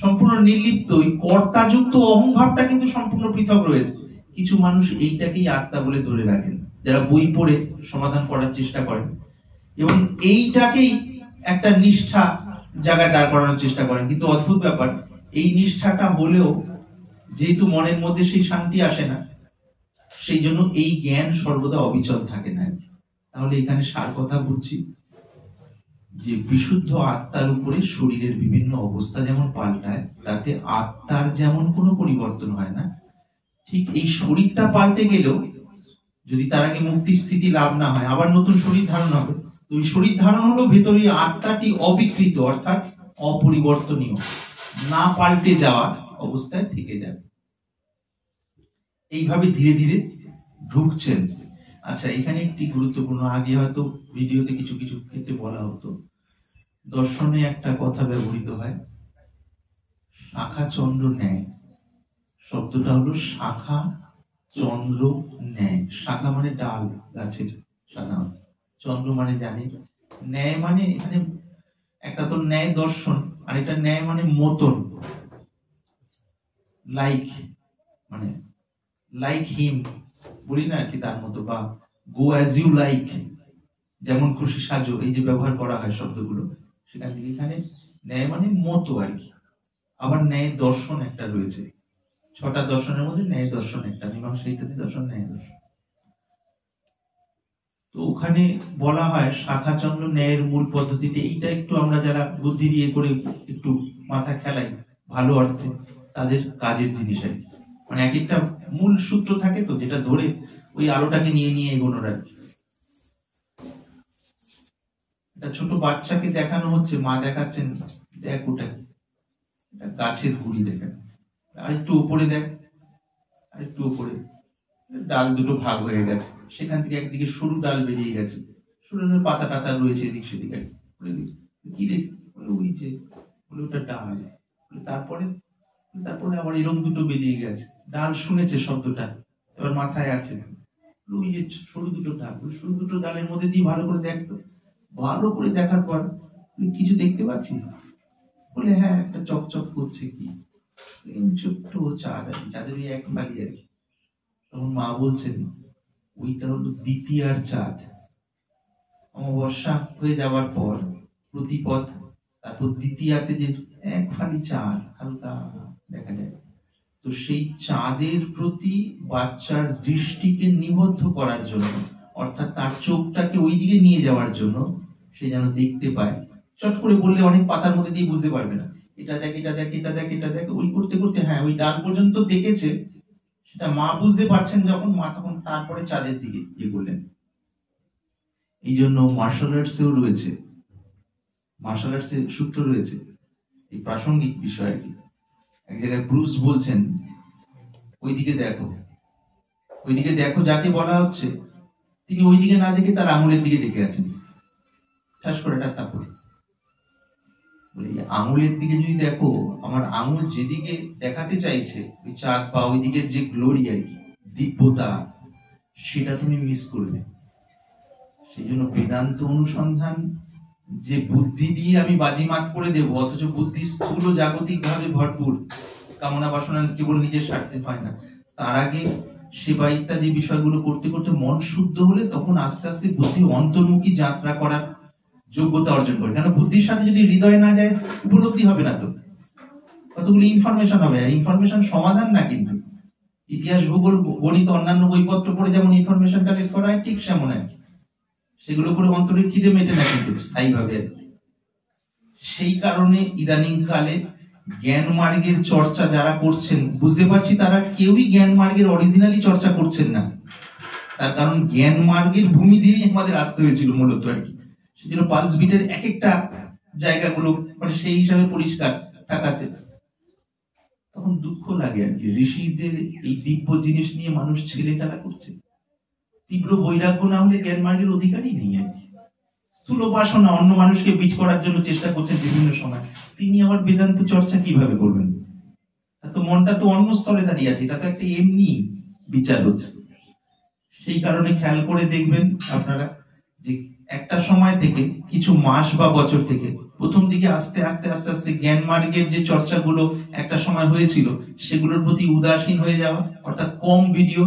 সম্পূর্ণ নির্লিপ্ত ওই কর্তাযুক্ত অহং ভাবটা কিন্তু সম্পূর্ণ পৃথক রয়েছে। কিছু মানুষ এইটাকেই আত্মা বলে ধরে রাখেন, যারা বই পড়ে সমাধান করার চেষ্টা করেন এবং এইটাকেই একটা নিষ্ঠা জায়গায় দাঁড় করানোর চেষ্টা করেন। কিন্তু অদ্ভুত ব্যাপার, এই নিষ্ঠাটা হলেও যেহেতু মনের মধ্যে সেই শান্তি আসে না, সেই জন্য এই জ্ঞান সর্বদা অবিচল থাকে না। তাহলে এখানে সার কথা বুঝছি যে বিশুদ্ধ আত্মার উপরে শরীরের বিভিন্ন অবস্থা যেমন পাল্টায়, তাতে আত্মার যেমন কোনো পরিবর্তন হয় না, ঠিক এই শরীরটা পাল্টে গেলেও যদি তার আগে মুক্তির স্থিতি লাভ না হয়, আবার নতুন শরীর ধারণ হবে। তো ওই শরীর ধারণ হলো ভেতরে আত্মাটি অবিকৃত, অর্থাৎ অপরিবর্তনীয়, না পাল্টে যাওয়া অবস্থায় থেকে যাবে। এইভাবে ধীরে ধীরে ঢুকছেন। আচ্ছা, এখানে একটি গুরুত্বপূর্ণ, আগে হয়তো ভিডিওতে কিছু কিছু ক্ষেত্রে বলা হতো, দর্শনে একটা কথা ব্যবহৃত হয়, শাখা চন্দ্র ন্যায়। শব্দটা হলো শাখা চন্দ্র ন্যায়। শাখা মানে ডাল গাছের শাখা, চন্দ্র মানে জানি, ন্যায় মানে এখানে একটা তো ন্যায় দর্শন, আর এটা ন্যায় মানে মতন, লাইক, মানে লাইক হিম বলি না আর কি, তার মতো, বা গো অ্যাজ ইউ লাইক, যেমন খুশি সাজো, এই যে ব্যবহার করা হয় শব্দগুলো, সেখান থেকে এখানে ন্যায় মানে মতো আর কি। আবার ন্যায় দর্শন একটা রয়েছে, 6টা দর্শনের মধ্যে ন্যায় দর্শন একটা, মীমাংসা ইত্যাদি দর্শন, ন্যায় দর্শন। তো ওখানে বলা হয় শাখা চন্দ্র ন্যায়ের মূল পদ্ধতিতে, এইটা একটু আমরা যারা বুদ্ধি দিয়ে করে একটু মাথা খেলাই ভালো অর্থে, তাদের কাজের জিনিস আর কি। মানে এক একটা মূল সূত্র থাকে তো, যেটা ধরে ওই আলোটাকে নিয়ে নিয়ে এগোনোর আর কি। একটা ছোট বাচ্চাকে দেখানো হচ্ছে, মা দেখাচ্ছেন, দেখ ওটা গাছের গুড়ি, দেখেন আরেকটু উপরে দেখ, আরেকটু উপরে ডাল দুটো ভাগ হয়ে গেছে, সেখান থেকে একদিকে সরু ডাল বেরিয়ে গেছে, সরু পাতা টাতা রয়েছে এদিক সেদিক, কি দেখছি, ওই যে ওটা ডাল, তারপরে তারপরে আবার এরকম দুটো বেরিয়ে গেছে, ডাল শুনেছে শব্দটা, এবার মাথায় আছে, ওই যে সরু দুটো ডাল, ওই সরু দুটো ডালের মধ্যে দিয়ে ভালো করে দেখতো, ভালো করে দেখার পর কিছু দেখতে পাচ্ছি, বলে হ্যাঁ একটা চকচক করছে, কি ছোট্ট চাঁদ আর কি, চাঁদের ওই এক ফালি আর কি। তখন মা বলছেন ওইটা হলো দ্বিতীয়ার চাঁদ, অমাবস্যা হয়ে যাওয়ার পর প্রতিপদ, তারপর দ্বিতীয়াতে যে এক ফালি চাঁদ হালকা দেখা যায়, তো সেই চাঁদের প্রতি বাচ্চার দৃষ্টিকে নিবদ্ধ করার জন্য, অর্থাৎ তার চোখটাকে ওই দিকে নিয়ে যাওয়ার জন্য, সে যেন দেখতে পায়। চট করে বললে অনেক পাতার মধ্যে দিয়ে বুঝতে পারবে না, এটা দেখ, এটা দেখ, এটা দেখ, এটা দেখ, ওই করতে করতে হ্যাঁ ওই ডাল পর্যন্ত দেখেছে, সেটা মা বুঝতে পারছেন যখন, মা তখন তারপরে চাঁদের দিকে ইয়ে করলেন। এই জন্য মার্শাল আর্টসেও রয়েছে, মার্শাল আর্টসের সূত্র রয়েছে এই প্রাসঙ্গিক বিষয় আর কি। এক জায়গায় ব্রুস বলছেন, ওইদিকে দেখো, ওইদিকে দেখো, যাকে বলা হচ্ছে তিনি ওইদিকে না দেখে তার আঙুলের দিকে দেখে আছেন, ঠাস করে একটা তারপরে আঙুলের দিকে যদি দেখো, আমার আঙুল যেদিকে দেখাতে চাইছে ওই চাঁদ বা ওই দিকের যে গ্লোরি আর কি, দিব্যতা, সেটা তুমি মিস করবে। সেই জন্য বেদান্ত অনুসন্ধান যে বুদ্ধি দিয়ে আমি বাজিমাত করে দেব, অথচ বুদ্ধি স্থূল ও জাগতিক ভাবে ভরপুর, কামনা বাসনা কেবল নিজের স্বার্থে হয় না, তার আগে সেবা ইত্যাদি বিষয়গুলো করতে করতে মন শুদ্ধ হলে তখন আস্তে আস্তে বুদ্ধি অন্তর্মুখী যাত্রা করার যোগ্যতা অর্জন করে। কেন বুদ্ধির সাথে যদি হৃদয় না যায়, উপলব্ধি হবে না, তো কতগুলি ইনফরমেশন হবে, আর ইনফরমেশন সমাধান না। কিন্তু ইতিহাস, ভূগোল, গণিত, অন্যান্য বইপত্র পড়ে যেমন ইনফরমেশন কালেক্ট করা হয়, ঠিক সেমন আর কি, সেগুলো করে অন্তরের খিদে মেটে না কিন্তু স্থায়ীভাবে। সেই কারণে ইদানিং কালে জ্ঞান মার্গের চর্চা যারা করছেন, বুঝতে পারছি তারা কেউই জ্ঞান মার্গের অরিজিনালি চর্চা করছেন না। তার কারণ জ্ঞান মার্গের ভূমি দিয়েই আমাদের আসতে হয়েছিল মূলত আর কি। সেজন্য পালস বিটের এক একটা জায়গাগুলো মানে সেই হিসাবে পরিষ্কার থাকাতে তখন দুঃখ লাগে আর কি, ঋষিদের এই দিব্য জিনিস নিয়ে মানুষ ছেলে খেলা করছে। তীব্র বৈরাগ্য না হলে জ্ঞান মার্গের অধিকারই নেই আর কি। স্থূল বাসনা, অন্য মানুষকে বিট করার জন্য চেষ্টা করছেন বিভিন্ন সময়, তিনি আবার বেদান্ত চর্চা কিভাবে করবেন? তো মনটা তো অন্য স্তরে দাঁড়িয়ে আছে, এটা তো একটা এমনি বিচার হচ্ছে। সেই কারণে খেয়াল করে দেখবেন আপনারা যে একটা সময় থেকে, কিছু মাস বা বছর থেকে, প্রথম দিকে আস্তে আস্তে আস্তে আস্তে জ্ঞান মার্গের যে চর্চাগুলো একটা সময় হয়েছিল, সেগুলোর প্রতি উদাসীন হয়ে যাওয়া, অর্থাৎ কম ভিডিও।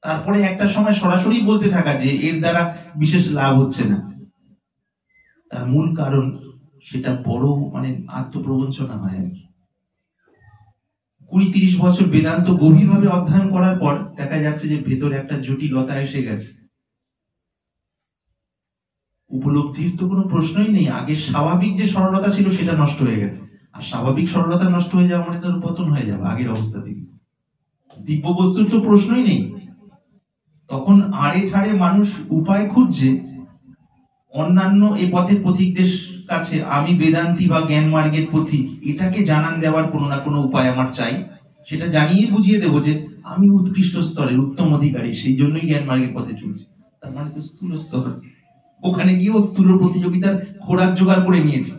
তারপরে একটা সময় সরাসরি বলতে থাকা যে এর দ্বারা বিশেষ লাভ হচ্ছে না। তার মূল কারণ সেটা বড় মানে আত্মপ্রবঞ্চনা হয় আর কি। 20-30 বছর বেদান্ত গভীরভাবে অধ্যয়ন করার পর দেখা যাচ্ছে যে ভেতরে একটা জটিলতা এসে গেছে। উপলব্ধির তো কোনো প্রশ্নই নেই, আগে স্বাভাবিক যে সরলতা ছিল সেটা নষ্ট হয়ে গেছে। আর স্বাভাবিক সরলতা নষ্ট হয়ে যাওয়া মানে তার পতন হয়ে যাবে আগের অবস্থা থেকে। দিব্য বস্তুর তো প্রশ্নই নেই। তখন আড়ে ঠাড়ে মানুষ উপায় খুঁজছে অন্যান্য এ পথের পথিকদের কাছে, আমি বেদান্তি বা জ্ঞান মার্গের পথিক, এটাকে জানান দেওয়ার কোনো না কোনো উপায় আমার চাই। সেটা জানিয়ে বুঝিয়ে দেবো যে আমি উৎকৃষ্ট স্তরের উত্তম অধিকারী, সেই জন্যই জ্ঞান মার্গের পথে চলছি। তার মানে তো স্থূল স্তর, ওখানে গিয়েও স্থূল প্রতিযোগিতার খোরাক জোগাড় করে নিয়েছি।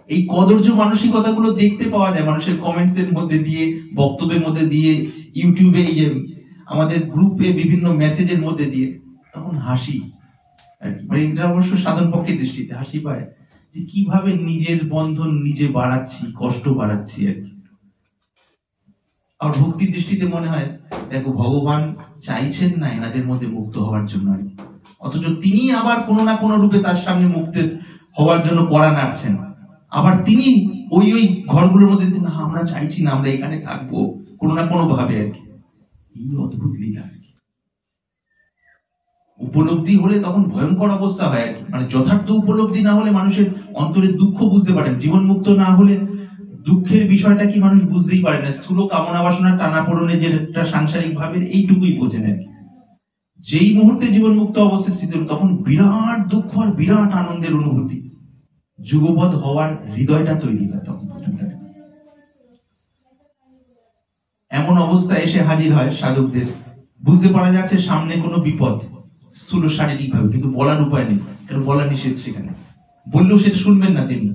এই কদর্য মানসিকতাগুলো দেখতে পাওয়া যায় মানুষের কমেন্টস এর মধ্যে দিয়ে, বক্তব্যের মধ্যে দিয়ে, ইউটিউবে, আমাদের গ্রুপে বিভিন্ন মেসেজের মধ্যে দিয়ে। তখন হাসি, মানে এটা অবশ্য সাধারণ পক্ষের দৃষ্টিতে হাসি পায় যে কিভাবে নিজের বন্ধন নিজে বাড়াচ্ছি, কষ্ট বাড়াচ্ছি আর কি। আর ভক্তির দৃষ্টিতে মনে হয় দেখো ভগবান চাইছেন না এনাদের মধ্যে মুক্ত হওয়ার জন্য আর কি, অথচ তিনি আবার কোনো না কোনো রূপে তার সামনে মুক্তের হওয়ার জন্য কড়া নাড়ছেন। আবার তিনি ওই ঘরগুলোর মধ্যে না, আমরা চাইছি না, আমরা এখানে থাকবো কোনো না কোনো ভাবে আর কি। এই অদ্ভুত লীলা আর কি। উপলব্ধি হলে তখন ভয়ঙ্কর অবস্থা হয় আর কি। মানে যথার্থ উপলব্ধি না হলে মানুষের অন্তরের দুঃখ বুঝতে পারেন, জীবন মুক্ত না হলে দুঃখের বিষয়টা কি মানুষ বুঝতেই পারে না। স্থূল কামনা বাসনা টানাপোড়নে যেটা সাংসারিক ভাবের, এইটুকুই বোঝেন আর কি। যেই মুহূর্তে জীবন মুক্ত অবস্থায় স্থিত হল, তখন বিরাট দুঃখ আর বিরাট আনন্দের অনুভূতি, যুগপৎ হওয়ার হৃদয়টা তৈরি হয় তখন। এমন অবস্থায় এসে হাজির হয় সাধকদের, বুঝতে পারা যাচ্ছে সামনে কোনো বিপদ স্থূল শারীরিক ভাবে, কিন্তু বলার উপায় নেই, কারণ বলা নিষেধ সেখানে। বললেও সেটা শুনবেন না, তিনি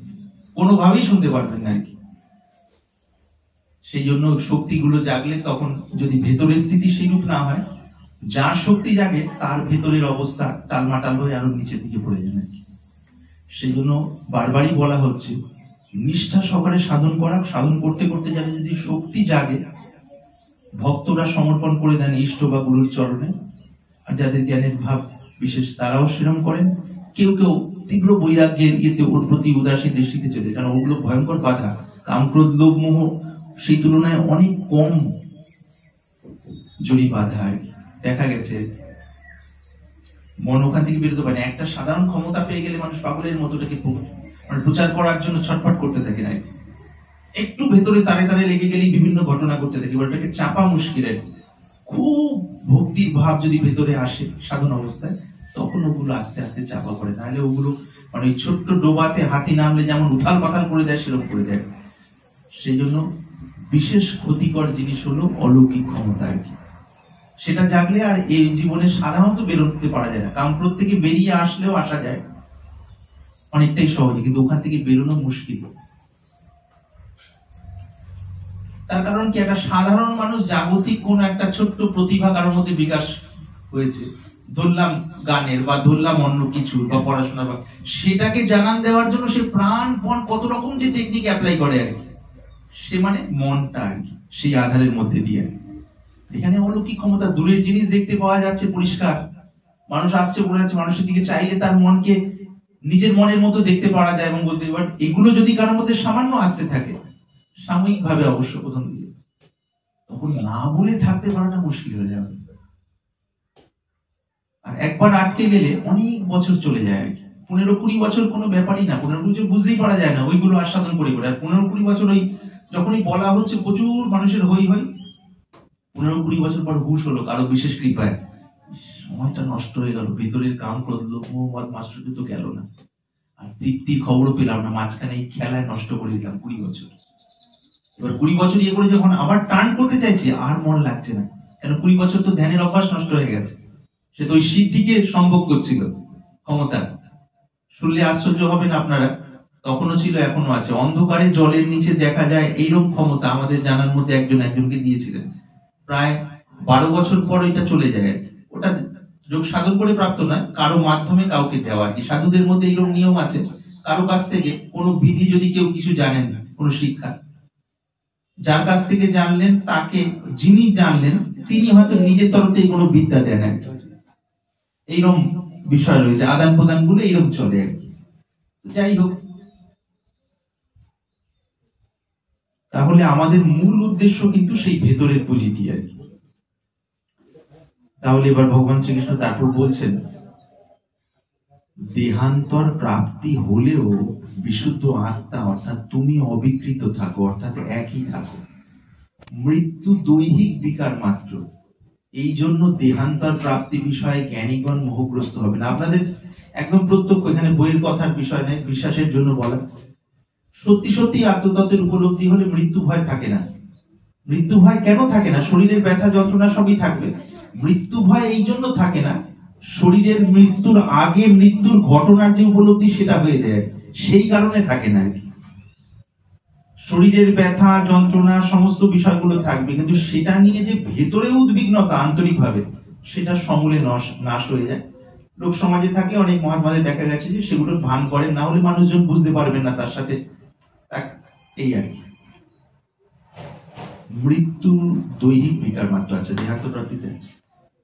কোনোভাবেই শুনতে পারবেন না আর কি। সেই জন্য শক্তিগুলো জাগলে তখন যদি ভেতরের স্থিতি সেইরূপ না হয়, যার শক্তি জাগে তার ভেতরের অবস্থা টালমাটাল হয়ে আরো নিচের দিকে পড়ে যায় আর কি। সেই জন্য বারবারই বলা হচ্ছে নিষ্ঠা সহকারে সাধন করা, সাধন করতে করতে যাবে যদি শক্তি জাগে, ভক্তরা সমর্পণ করে দেন ইষ্ট বা গুরুর চরণে। আর যাদের জ্ঞানের ভাব বিশেষ তারাও সেরম করেন। কেউ কেউ তীব্র বৈরাগ্যের ইয়েতে ওর প্রতি উদাসীন দৃষ্টিতে চলে, কারণ ওগুলো ভয়ঙ্কর বাধা। কাম, ক্রোধ, লোভ, মোহ সেই তুলনায় অনেক কম জড়ি বাঁধা আর কি। দেখা গেছে মন ওখান থেকে বেরোতে পারে। একটা সাধারণ ক্ষমতা পেয়ে গেলে মানুষ পাগলের মতোটাকে মানে প্রচার করার জন্য ছটফট করতে থাকে না, একটু ভেতরে তারে তারে লেগে গেলেই বিভিন্ন ঘটনা করতে থাকে। ওটাকে চাপা মুশকিল। খুব ভক্তির ভাব যদি ভেতরে আসে সাধন অবস্থায়, তখন ওগুলো আস্তে আস্তে চাপা পড়ে। নাহলে ওগুলো মানে ওই ছোট্ট ডোবাতে হাতি নামলে যেমন উথাল পাতাল করে দেয়, সেরকম করে দেয়। সেই জন্য বিশেষ ক্ষতিকর জিনিস হলো অলৌকিক ক্ষমতা আর কি। সেটা জাগলে আর এই জীবনে সাধারণত বেরোতে পারা যায় না। কারণ প্রত্যেকে বেরিয়ে আসলেও আসা যায় অনেকটাই সহজে, কিন্তু ওখান থেকে বেরোনো মুশকিল। তার কারণ কি, একটা সাধারণ মানুষ জাগতিক কোন একটা ছোট্ট প্রতিভা কারোর মধ্যে বিকাশ হয়েছে, ধরলাম গানের বা ধরলাম অন্য কিছু বা পড়াশোনা, বা সেটাকে জানান দেওয়ার জন্য সে প্রাণপণ কত রকম যে টেকনিক অ্যাপ্লাই করে আর কি। সে মানে মনটা আর কি সেই আধারের মধ্যে দিয়ে। এখানে অলৌকিক ক্ষমতা, দূরের জিনিস দেখতে পাওয়া যাচ্ছে পরিষ্কার, মানুষ আসছে বলে যাচ্ছে, মানুষের দিকে চাইলে তার মনকে নিজের মনের মতো দেখতে পাওয়া যায় এবং বলতে। বাট এগুলো যদি কারোর মধ্যে সামান্য আসতে থাকে, সাময়িক ভাবে অবশ্য প্রথম দিকে, তখন না বলে থাকতে পারাটা মুশকিল হয়ে যাবে। আর একবার আটকে গেলে অনেক বছর চলে যায় আর কি। 15-20 বছর কোনো ব্যাপারই না, 15-20 বছর বুঝতেই পারা যায় না ওইগুলো আস্বাদন করে করে। আর 15-20 বছর ওই যখনই বলা হচ্ছে প্রচুর মানুষের হই হয়, 15-20 বছর পর হুশ হলো কারো বিশেষ কৃপায়, সময়টা নষ্ট হয়ে গেল, ভেতরের কাম ক্রোধ লোভ মোহ মদ মাস্টার তো গেল না, আর তৃপ্তির খবরও পেলাম না, মাঝখানে এই খেলায় নষ্ট করে দিলাম 20 বছর। এবার 20 বছর ইয়ে করে যখন আবার টার্ন করতে চাইছি, আর মন লাগছে না, কেন 20 বছর তো ধ্যানের অভ্যাস নষ্ট হয়ে গেছে। সে তো ওই সিদ্ধিকে সম্ভব করছিল ক্ষমতা। শুনলে আশ্চর্য হবেন আপনারা, তখনও ছিল এখনো আছে। অন্ধকারে জলের নিচে দেখা যায় এইরকম ক্ষমতা আমাদের জানার মধ্যে একজন একজনকে দিয়েছিলেন। প্রায় 12 বছর পর এটা চলে যায়। ওটা যোগ সাধন করে প্রাপ্ত না, কারো মাধ্যমে কাউকে দেওয়া আর কি। সাধুদের মধ্যে এইরকম নিয়ম আছে, কারো কাছ থেকে কোনো বিধি যদি কেউ কিছু জানেন না, কোনো শিক্ষা, যার কাছ থেকে জানলেন তাকে, যিনি জানলেন তিনি হয়তো নিজের তরফ থেকে কোনো বিদ্যা দেন। এইরকম বিষয় রয়েছে, আদান প্রদান গুলো এইরকম চলে আর কি। যাই হোক, তাহলে আমাদের মূল উদ্দেশ্য কিন্তু সেই ভেতরের পুঁজিটি আর কি। তাহলে এবার ভগবান শ্রীকৃষ্ণ তারপর বলছেন, দেহান্তর প্রাপ্তি হলেও বিশুদ্ধ আত্মা অর্থাৎ তুমি অবিকৃত থাকো, অর্থাৎ একই থাকো। মৃত্যু দৈহিক বিকার মাত্র, এই জন্য দেহান্তর প্রাপ্তি বিষয়ে জ্ঞানীগণ মোহগ্রস্ত হবে না। আপনাদের একদম প্রত্যক্ষ, এখানে বইয়ের কথার বিষয় নেই, বিশ্বাসের জন্য বলা। সত্যি সত্যি আত্মতত্ত্বের উপলব্ধি হলে মৃত্যু ভয় থাকে না। মৃত্যু ভয় কেন থাকে না? শরীরের ব্যথা যন্ত্রণা সবই থাকবে, মৃত্যু ভয় এই জন্য থাকে না, শরীরের মৃত্যুর আগে মৃত্যুর ঘটনার যে উপলব্ধি সেটা হয়ে যায়, সেই কারণে থাকে না আর কি। শরীরের ব্যথা যন্ত্রণা সমস্ত বিষয়গুলো থাকবে, কিন্তু সেটা নিয়ে যে ভেতরে উদ্বিগ্নতা আন্তরিক ভাবে, সেটা সমূলে নাশ হয়ে যায়। লোক সমাজে থাকলে অনেক মহাত্মাদের দেখা গেছে যে সেগুলোর ভান করেন, না হলে মানুষজন বুঝতে পারবেন না তার সাথে। এই আর কি, মৃত্যু দৈহিক বিকার মাত্র আছে দেহান্ত প্রাপ্তিতে।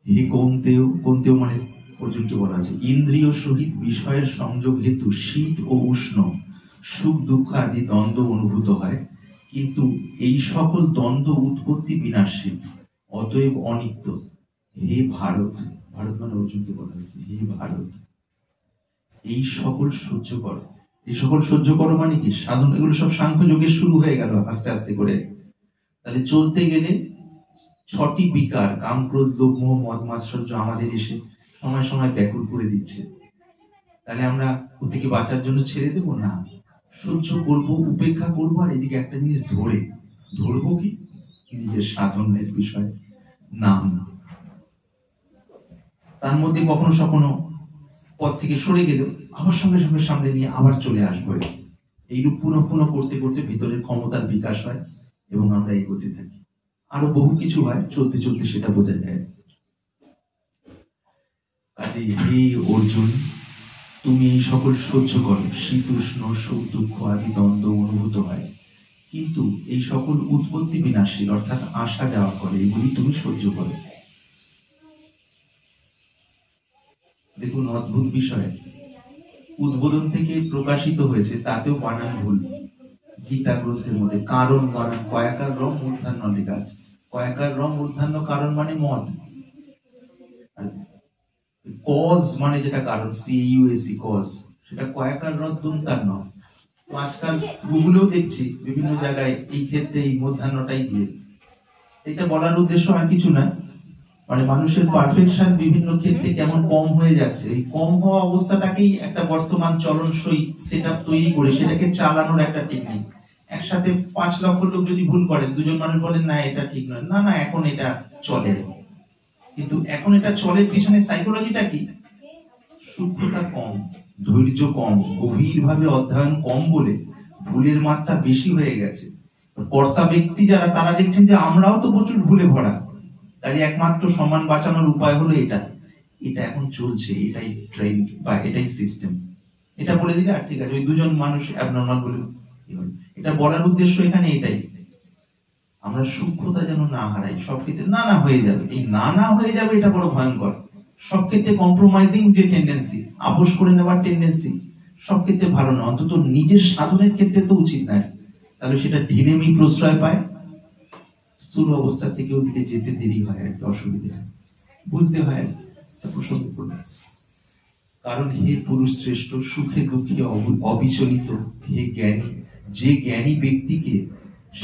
হে কৌন্তেয়, কৌন্তেয় মানে অর্জুনকে বলা আছে, ইন্দ্রিয় সহিত বিষয়ের সংযোগ হেতু শীত ও উষ্ণ সুখ দুঃখ আদি দ্বন্দ্ব অনুভূত হয়, কিন্তু এই সকল দ্বন্দ্ব উৎপত্তি বিনাশী, অতএব অনিত্য। হে ভারত, ভারত মানে অর্জুনকে বলা হয়েছে, হে ভারত এই সকল সহ্য করো। এই সকল সহ্য করো মানে কি? সাধন, এগুলো সব সাংখ্য যোগের শুরু হয়ে গেল আস্তে আস্তে করে। তাহলে চলতে গেলে 6টি বিকার, কাম ক্রোধ লোভ মোহ মদ মাৎসর্য আমাদের এসে সময় সময় ব্যাকুল করে দিচ্ছে। তাহলে আমরা ওর থেকে বাঁচার জন্য ছেড়ে দেবো না, সহ্য করব, উপেক্ষা করবো। আর এদিকে একটা জিনিস ধরবো কি? নিজের সাধনের বিষয় নাম। তার মধ্যে কখনো কখনো পথ থেকে সরে গেলেও আবার সঙ্গে সঙ্গে সামনে নিয়ে আবার চলে আসবো। এইরূপ পুনঃ পুনঃ করতে করতে ভিতরের ক্ষমতার বিকাশ হয় এবং আমরা এগোতে থাকি। আরো বহু কিছু হয়, চলতে চলতে সেটা বোঝা যায়। কাজে হে অর্জুন, তুমি এই সকল সহ্য করো, শীত উষ্ণ সুখ দুঃখ আদি দ্বন্দ্ব অনুভূত হয়, কিন্তু এই সকল উৎপত্তি বিনাশী অর্থাৎ আসা যাওয়া করে, এগুলি তুমি সহ্য করো। দেখুন অদ্ভুত বিষয়, উদ্বোধন থেকে প্রকাশিত হয়েছে, তাতেও বানান ভুল। গীতা গ্রন্থের মধ্যে কারণ বর্ণন কয়াকার রং মূর্ধন্য লেখা আছে। কয়াকার রং মূর্ধন্য কারণ মানে মদ, কজ মানে যেটা কারণ CUSE কজ, সেটা কয়াকার রং দন্তান্ন। তো আজকাল গুগলেও দেখছি বিভিন্ন জায়গায় এই ক্ষেত্রে এই মূর্ধন্যটাই দিয়ে। এটা বলার উদ্দেশ্য আর কিছু না, মানে মানুষের পারফেকশন বিভিন্ন ক্ষেত্রে কেমন কম হয়ে যাচ্ছে, এই কম হওয়া অবস্থাটাকেই একটা বর্তমান চলনসই সেটআপ তৈরি করে সেটাকে চালানোর একটা টেকনিক। একসাথে 5 লক্ষ লোক যদি ভুল করেন, দুজন মানুষ বলেন না এটা ঠিক নয়, না না এখন এটা চলে, কিন্তু এখন এটা চলে পিছনে সাইকোলজিটা কি? সূক্ষ্মতা কম, ধৈর্য কম, গভীরভাবে অধ্যয়ন কম বলে ভুলের মাত্রা বেশি হয়ে গেছে। কর্তা ব্যক্তি যারা তারা দেখছেন যে আমরাও তো প্রচুর ভুলে ভরা, তাই একমাত্র সম্মান বাঁচানোর উপায় হলো এটা। এটা এখন চলছে, এটাই ট্রেন্ড বা এটাই সিস্টেম। এটা বলে দিলে আর ঠিক আছে, ওই দুজন মানুষ অ্যাবনর্মাল বলে। এটা বলার উদ্দেশ্য এখানে এটাই, আমরা সূক্ষ্মতা যেন না হারাই। সব ক্ষেত্রে না না হয়ে যাবে, এই না না হয়ে যাবে এটা বড় ভয়ঙ্কর। সব ক্ষেত্রে কম্প্রোমাইজিং যে টেন্ডেন্সি, আপোষ করে নেওয়ার টেন্ডেন্সি সব ক্ষেত্রে ভালো না, অন্তত নিজের সাধনের ক্ষেত্রে তো উচিত নয়। তাহলে সেটা ঢিলেমি প্রশ্রয় পায়, স্থূল অবস্থা থেকে ওদিকে যেতে দেরি হয়, একটা অসুবিধা হয়, বুঝতে হয় প্রসঙ্গ করলে। কারণ হে পুরুষ শ্রেষ্ঠ, সুখে দুঃখে অবিচলিত হে জ্ঞানী, যে জ্ঞানী ব্যক্তিকে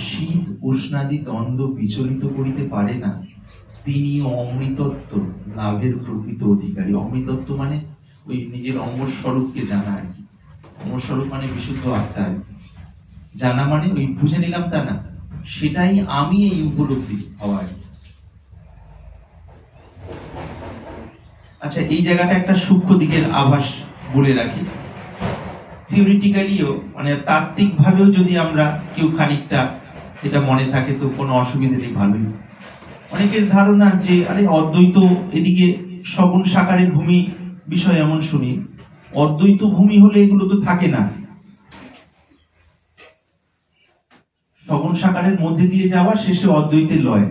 শীত উষ্ণাদি দ্বন্দ্ব বিচলিত করিতে পারে না, তিনি অমৃতত্ব লাভের প্রকৃত অধিকারী। অমৃতত্ব মানে ওই নিজের অমর স্বরূপকে জানা আর কি। অমর স্বরূপ মানে বিশুদ্ধ আত্মা, জানা মানে ওই বুঝে নিলাম তা না, সেটাই আমি এই উপলব্ধি হওয়ার। আচ্ছা, এই জায়গাটা একটা সূক্ষ্ম দিকের আভাস বলে রাখি। থিওরিটিক্যালিও মানে তাত্ত্বিক ভাবেও যদি আমরা কেউ খানিকটা এটা মনে থাকে তো কোনো অসুবিধা নেই, ভালোই। অনেকের ধারণা যে আরে অদ্বৈত এদিকে সগুণ সাকারের ভূমি বিষয় এমন শুনি, অদ্বৈত ভূমি হলে এগুলো তো থাকে না, সগুণ সাকারের মধ্যে দিয়ে যাওয়া শেষে অদ্বৈতের লয়।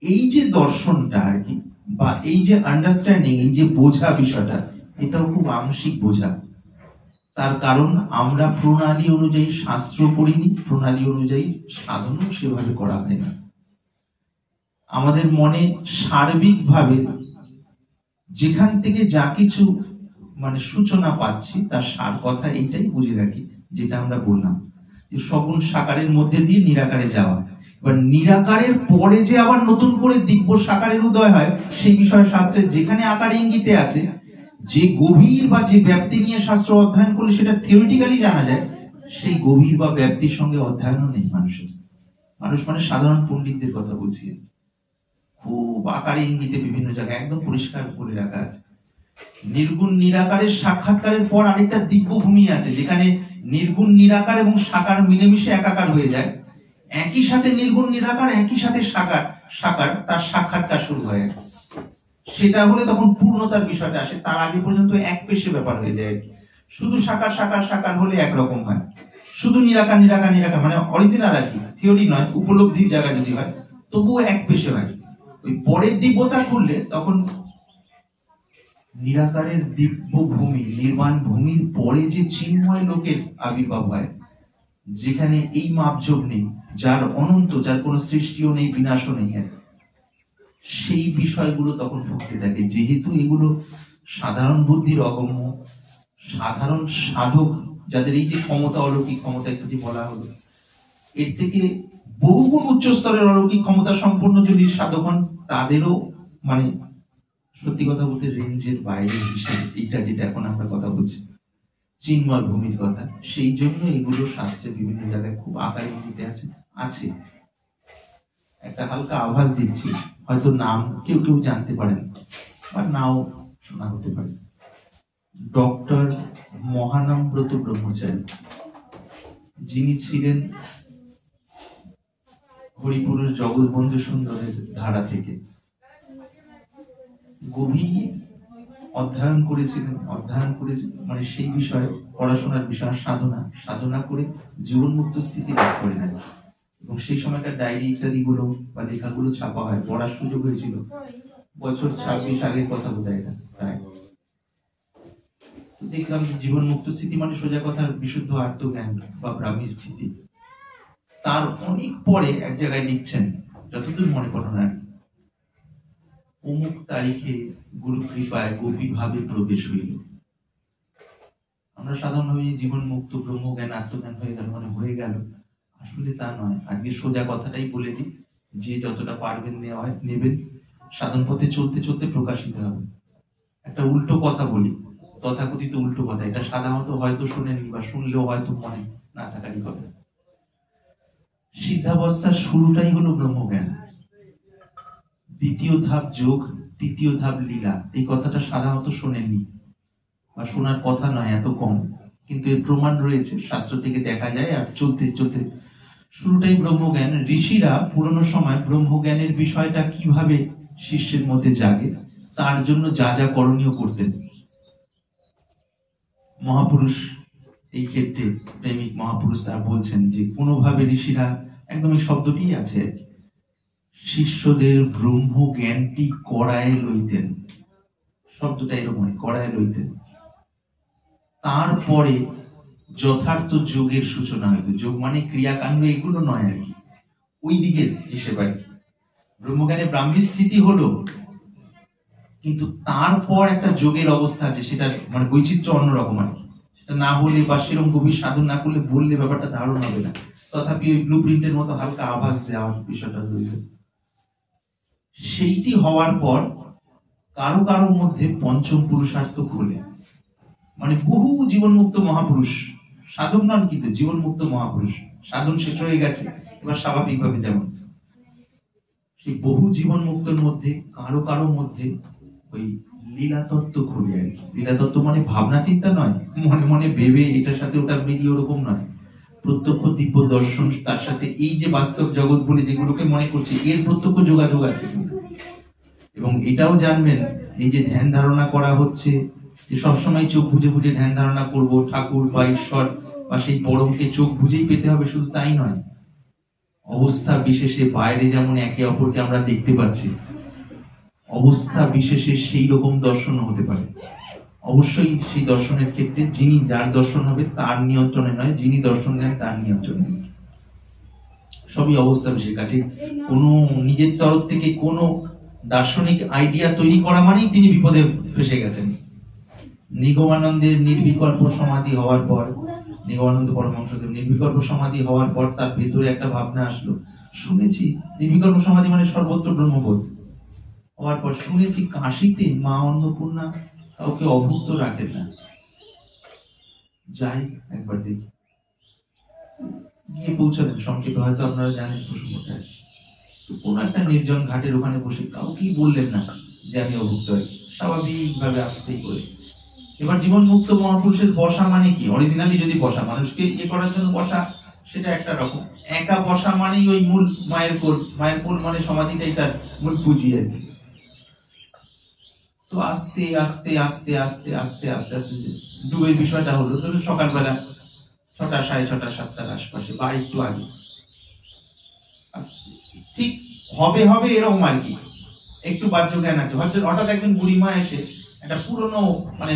এই যে দর্শনটা আর কি, বা এই যে আন্ডারস্ট্যান্ডিং, এই যে বোঝা বিষয়টা, এটাও খুব আংশিক বোঝা। তার কারণ আমরা প্রণালী অনুযায়ী শাস্ত্র পড়িনি, প্রণালী অনুযায়ী সাধনও সেভাবে করা হয় না। আমাদের মনে সার্বিকভাবে যেখান থেকে যা কিছু মানে সূচনা পাচ্ছি তার সার কথা এইটাই বুঝে রাখি, যেটা আমরা বললাম যে সগুণ সাকারের মধ্যে দিয়ে নিরাকারে যাওয়া। এবার নিরাকারের পরে যে আবার নতুন করে দিব্য সাকারের উদয় হয়, সেই বিষয়ে শাস্ত্রের যেখানে আকার ইঙ্গিতে আছে, যে গভীর বা যে ব্যাপ্তি নিয়ে শাস্ত্র অধ্যয়ন করলে সেটা থিওরিটিক্যালি জানা যায়, সেই গভীর বা ব্যাপ্তির সঙ্গে অধ্যয়নও নেই মানুষের। মানুষ মানে সাধারণ পণ্ডিতদের কথা বলছি, খুব আকারে ইঙ্গিতে বিভিন্ন জায়গায় একদম পরিষ্কার করে রাখা আছে। নির্গুণ নিরাকারের সাক্ষাৎকারের পর আরেকটা দিব্য ভূমি আছে, যেখানে নির্গুণ নিরাকার এবং সাকার মিলেমিশে একাকার হয়ে যায়। একই সাথে নির্গুণ নিরাকার, একই সাথে সাকার তার সাক্ষাৎকার শুরু হয়। সেটা হলে তখন পূর্ণতার বিষয়টা আসে। তার আগে পর্যন্ত এক পেশে ব্যাপার হয়ে যায়। শুধু সাকার সাকার সাকার হলে একরকম হয়, শুধু নিরাকার নিরাকার নিরাকার মানে অরিজিনাল আর কি, থিওরি নয়, উপলব্ধির জায়গা যদি হয় তবুও এক পেশে হয়। ওই পরের দিব্যতা করলে তখন নিরাকারের দিব্য ভূমি, নির্বাণ ভূমির পরে যে চিন্ময় লোকের আবির্ভাব হয়, যেখানে এই মাপযোগ নেই, যার অনন্ত, যার কোনো সৃষ্টিও নেই, বিনাশও নেই, সেই বিষয়গুলো তখন ভুগতে থাকে। যেহেতু এগুলো সাধারণ বুদ্ধির অগম্য, সাধারণ সাধক যাদের এই যে ক্ষমতা, অলৌকিক ক্ষমতা ইত্যাদি বলা হলো, এর থেকে বহুগুণ উচ্চ স্তরের অলৌকিক ক্ষমতা সম্পন্ন যদি সাধক হন, তাদেরও মানে সত্যি কথা বলতে রেঞ্জের বাইরে হিসেবে এইটা যেটা এখন আমরা কথা বলছি চিন্ময় ভূমির কথা, সেই জন্য এগুলো শাস্ত্রে বিভিন্ন জায়গায় খুব আকারে ইঙ্গিতে আছে। একটা হালকা আভাস দিচ্ছি, হয়তো নাম কেউ কেউ জানতে পারেন বা নাও শোনা হতে পারে। ডক্টর মহানামব্রত ব্রহ্মচারী, যিনি ছিলেন হরিপুরের জগৎবন্ধু সুন্দরের ধারা থেকে, গভীর অধ্যয়ন করেছিলেন, মানে সেই বিষয়ে পড়াশোনার বিষয় সাধনা করে জীবন মুক্ত স্থিতি লাভ করে নেন। এবং সেই সময়কার ডায়েরি ইত্যাদি গুলো বা লেখাগুলো ছাপা হয়, পড়ার সুযোগ হয়েছিল। বছর 26 আগের কথা বোধহয় এটা প্রায়। দেখলাম জীবন মুক্ত স্থিতি মানে সোজা কথা বিশুদ্ধ আত্মজ্ঞান বা ব্রাহ্মী স্থিতি। তার অনেক পরে এক জায়গায় লিখছেন, যতদূর মনে পড়ে না, অমুক তারিখে গুরু কৃপায় গোপী ভাবে প্রবেশ হইল। আমরা সাধারণভাবে জীবন মুক্ত, ব্রহ্মজ্ঞান, আত্মজ্ঞান হয়ে গেল মানে হয়ে গেল, আসলে তা নয়। আজকে সোজা কথাটাই বলে দিই, যে যতটা পারবেন নেবেন, সাধন পথে চলতে চলতে প্রকাশিত হবে। একটা উল্টো কথা বলি, তথাকথিত উল্টো কথা, এটা সাধারণত হয়তো শুনেননি বা শুনলেও হয়তো মনে না থাকারই কথা। সিদ্ধাবস্থার শুরুটাই হলো ব্রহ্মজ্ঞান, দ্বিতীয় ধাপ যোগ, তৃতীয় ধাপ লীলা। এই কথাটা সাধারণত শোনেননি বা শোনার কথা নয়, এত কম, কিন্তু এর প্রমাণ রয়েছে, শাস্ত্র থেকে দেখা যায়। আর চলতে চলতে শুরুটাই ব্রহ্মজ্ঞান। ঋষিরা পুরনো সময় ব্রহ্মজ্ঞানের বিষয়টা কিভাবে শিষ্যের মধ্যে জাগে তার জন্য যা যা করণীয় করতেন। মহাপুরুষ এই ক্ষেত্রে, প্রেমিক মহাপুরুষ তারা বলছেন যে কোনোভাবে ঋষিরা, একদম এই শব্দটি আছে, শিষ্যদের ব্রহ্ম জ্ঞানটি করায় লইতেন। শব্দটা এরকম, করায় লইতেন। তারপরে যথার্থ যোগের সূচনা হইতো। যোগ মানে ক্রিয়াকাণ্ড, এগুলো নয় আর কি, ওই দিকে এসে পারে। ব্রহ্মজ্ঞানে ব্রাহ্মী স্থিতি হলো, কিন্তু তারপর একটা যোগের অবস্থা আছে, সেটা মানে বৈচিত্র্য অন্যরকম আর কি। সেটা না হলে বা সেরকম গভীর সাধন না করলে বললে ব্যাপারটা ধারণ হবে না। তথাপি ওই ব্লু প্রিন্টের মতো হালকা আভাস দেওয়ার বিষয়টা রয়েছে। সেইটি হওয়ার পর কারো কারো মধ্যে পঞ্চম পুরুষার্থ খোলে। মানে বহু জীবনমুক্ত মহাপুরুষ, সাধক নন কিন্তু জীবনমুক্ত মহাপুরুষ, সাধন শেষ হয়ে গেছে, এবার স্বাভাবিকভাবে যেমন সেই বহু জীবন মুক্তর মধ্যে কারো কারো মধ্যে ওই লীলা তত্ত্ব খুলে আর কি। লীলা তত্ত্ব মানে ভাবনা চিন্তা নয়, মনে মনে ভেবে এটার সাথে ওটা মিলিয়ে ওরকম নয়, প্রত্যক্ষ দিব্য দর্শন, তার সাথে এই যে বাস্তব জগৎ বলে যেগুলোকে মনে করছে, এর প্রত্যক্ষ যোগাযোগ আছে কিন্তু। এবং এটাও জানবেন, এই যে ধ্যান ধারণা করা হচ্ছে, যে সবসময় চোখ বুঝে বুঝে ধ্যান ধারণা করব, ঠাকুর বা ঈশ্বর বা সেই পরমকে চোখ বুঝেই পেতে হবে, শুধু তাই নয়, অবস্থা বিশেষে বাইরে যেমন একে অপরকে আমরা দেখতে পাচ্ছি, অবস্থা বিশেষে সেই রকম দর্শন হতে পারে। অবশ্যই সেই দর্শনের ক্ষেত্রে যিনি, যার দর্শন হবে তার নিয়ন্ত্রণে নয়, যিনি দর্শন দেন তার নিয়ন্ত্রণে। সবই অবস্থা বিশেষ। কাছে কোনো নিজের তরফ থেকে কোনো দার্শনিক আইডিয়া তৈরি করা মানেই তিনি বিপদে ফেসে গেছেন। নিগমানন্দের নির্বিকল্প সমাধি হওয়ার পর, নিগমানন্দ পরমহংসদেব নির্বিকল্প সমাধি হওয়ার পর তার ভেতরে একটা ভাবনা আসলো, শুনেছি নির্বিকল্প সমাধি মানে সর্বত্র ব্রহ্মবোধ হওয়ার পর, শুনেছি কাশীতে মা অন্নপূর্ণা কাউকে অভুক্ত রাখেন না, যাই একবার দেখি। গিয়ে পৌঁছালেন, সংক্ষেপে হয়তো আপনারা জানেন প্রসঙ্গটা। কোন একটা নির্জন ঘাটের ওখানে বসে কাউকেই বললেন না যে আমি অভুক্ত আছি, স্বাভাবিকভাবে আসতেই করে। এবার জীবন মুক্ত মহাপুরুষের বসা মানে কি? অরিজিনালি যদি বসা, মানুষকে ইয়ে করার জন্য বসা, সেটা একটা রকম। একা বসা মানেই ওই মূল মায়ের কোল, মায়ের কোল মানে সমাধিটাই তার মূল পুঁজি আর কি। তো আস্তে আস্তে আস্তে আস্তে আস্তে আস্তে আস্তে ডুবের বিষয়টা হলো, ধরুন সকালবেলা 6টা, 6:30, 7টার আশপাশে বা একটু আগে, ঠিক হবে হবে এরকম আর কি, একটু বাহ্য জ্ঞান আছে। হঠাৎ একজন বুড়িমা এসে একটা পুরনো মানে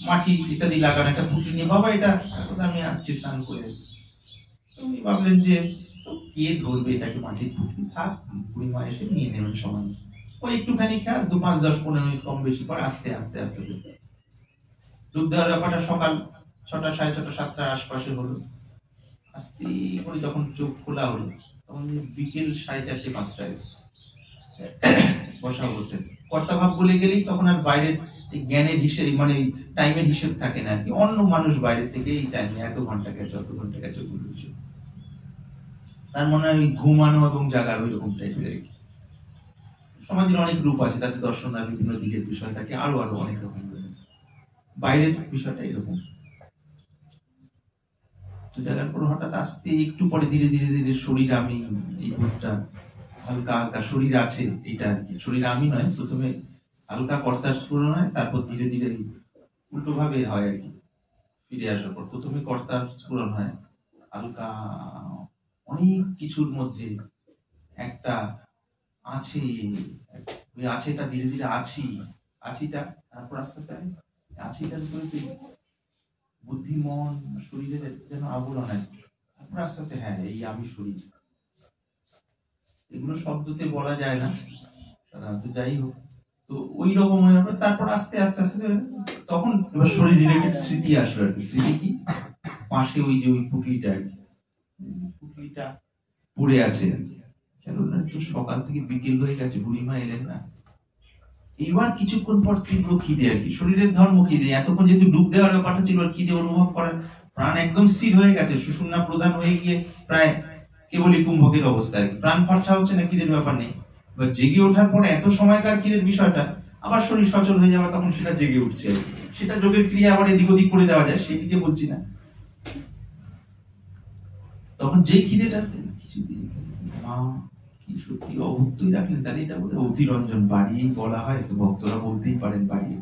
মাটি ইত্যাদি লাগানো একটা পুঁটি নিয়ে, বাবা এটা আমি আসছি স্নান করে, উনি ভাবলেন যে কে ধরবে এটাকে, মাটির পুঁটি থাক, বুড়িমা এসে নিয়ে নেবেন সময়। ওই একটুখানি খেয়াল 2, 5, 10, 15 মিনিট কম বেশি পর আস্তে আস্তে আস্তে ডুব দেওয়ার ব্যাপারটা সকাল 6টা, 6:30, 7টার আশপাশে হলো। আস্তে করে যখন চোখ খোলা হলো, তখন বিকেল 4:30, 5টায় বসা অবস্থায়। কর্তা ভাব বলে গেলেই তখন আর বাইরের জ্ঞানের হিসেব মানে টাইমের হিসেব থাকে না আর কি। অন্য মানুষ বাইরে থেকে এই টাইমে এত ঘন্টা গেছে, অত ঘন্টা গেছে, তার মনে হয় ঘুমানো এবং জাগার ওই রকম টাইপের আর কি। সমাজের অনেক রূপ আছে, তাতে দর্শন আর বিভিন্ন দিকের বিষয় থাকে, আরো আরো অনেক রকম রয়েছে। বাইরের বিষয়টা এরকম। তো জাগার পর হঠাৎ আস্তে একটু পরে ধীরে ধীরে ধীরে শরীর আমি, এই বোধটা হালকা হালকা শরীর আছে, এটা আর কি। শরীর আমি নয়, প্রথমে হালকা কর্তার স্ফুরণ হয়, তারপর ধীরে ধীরে উল্টো ভাবে হয় আর কি। ফিরে আসার পর প্রথমে কর্তার স্ফুরণ হয় হালকা, অনেক কিছুর মধ্যে একটা আছে, ওই আছেটা ধীরে ধীরে আছিটা, তারপর আস্তে আস্তে আছিটার উপরে বুদ্ধি, মন, শরীরের যেন আবরণ হয়, আস্তে আস্তে হ্যাঁ এই আমি শরীর, এগুলো শব্দতে বলা যায় না সাধারণত, যাই হোক। তো ওই রকম হয়ে যাবে, তারপর আস্তে আস্তে আস্তে তখন এবার শরীর রিলেটেড স্মৃতি আসলো আর কি। স্মৃতি কি, পাশে ওই যে ওই পুটলিটা পুটলিটা পড়ে আছে, কেন তো সকাল থেকে বিকেল হয়ে গেছে, বুড়িমা এলেন না। এবার কিছুক্ষণ পর তীব্র খিদে আর কি, শরীরের ধর্ম খিদে, এতক্ষণ যেহেতু ডুব দেওয়ার ব্যাপারটা ছিল, আর খিদে অনুভব করার, প্রাণ একদম স্থির হয়ে গেছে, সুষুম্না প্রদান হয়ে গিয়ে প্রায় কেবলই কুম্ভকের অবস্থা আর কি, প্রাণ খরচা হচ্ছে না, খিদের ব্যাপার নেই। এবার জেগে ওঠার পরে এত সময়কার খিদের বিষয়টা, আবার শরীর সচল হয়ে যাওয়া, তখন সেটা জেগে উঠছে আর কি। সেটা যোগের ক্রিয়া আবার এদিক ওদিক করে দেওয়া যায়, সেই দিকে বলছি না। তখন যে খিদেটা কিছু দিয়ে মা কি সত্যি অভুক্তই রাখলেন, তাহলে এটা বলে অতিরঞ্জন বাড়িয়েই বলা হয়, তো ভক্তরা বলতেই পারেন বাড়িয়ে,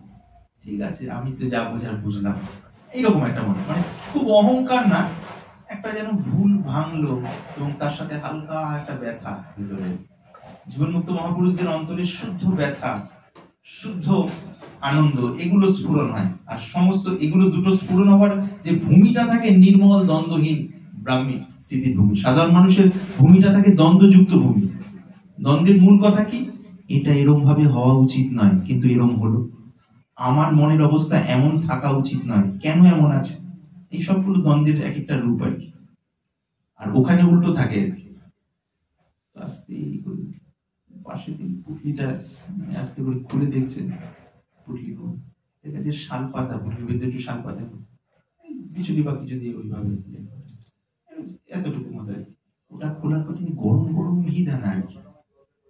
ঠিক আছে আমি তো যা বোঝার বুঝলাম, এইরকম একটা মনে, মানে খুব অহংকার না, একটা যেন ভুল ভাঙলো, এবং তার সাথে হালকা একটা ব্যথা ভিতরে। জীবনমুক্ত মহাপুরুষদের অন্তরে শুদ্ধ ব্যথা, শুদ্ধ আনন্দ, এগুলো স্ফুরণ হয়। আর সমস্ত এগুলো দুটো স্ফুরণ হওয়ার যে ভূমিটা থাকে, নির্মল দ্বন্দ্বহীন ব্রাহ্মী স্থিতির ভূমি। সাধারণ মানুষের ভূমিটা থাকে দ্বন্দ্বযুক্ত ভূমি। দ্বন্দ্বের মূল কথা কি, এটা এরম ভাবে হওয়া উচিত নয়, কিন্তু এরম হলো, আমার মনের অবস্থা এমন থাকা উচিত নয়, কেন এমন আছে, এই সবগুলো দ্বন্দ্বের এক একটা রূপ আর কি। আর ওখানে উল্টো থাকে আর কি। আস্তে করে পাশে পুটলিটা আস্তে করে খুলে দেখছেন, পুটলি দেখা যায় শাল পাতা, পুটলির ভেতরে একটু শাল পাতা, বিচুলি বা কিছু দিয়ে ওইভাবে এতটুকু মতো আর কি। ওটা খোলার পর গরম গরম মিহিদানা আর কি,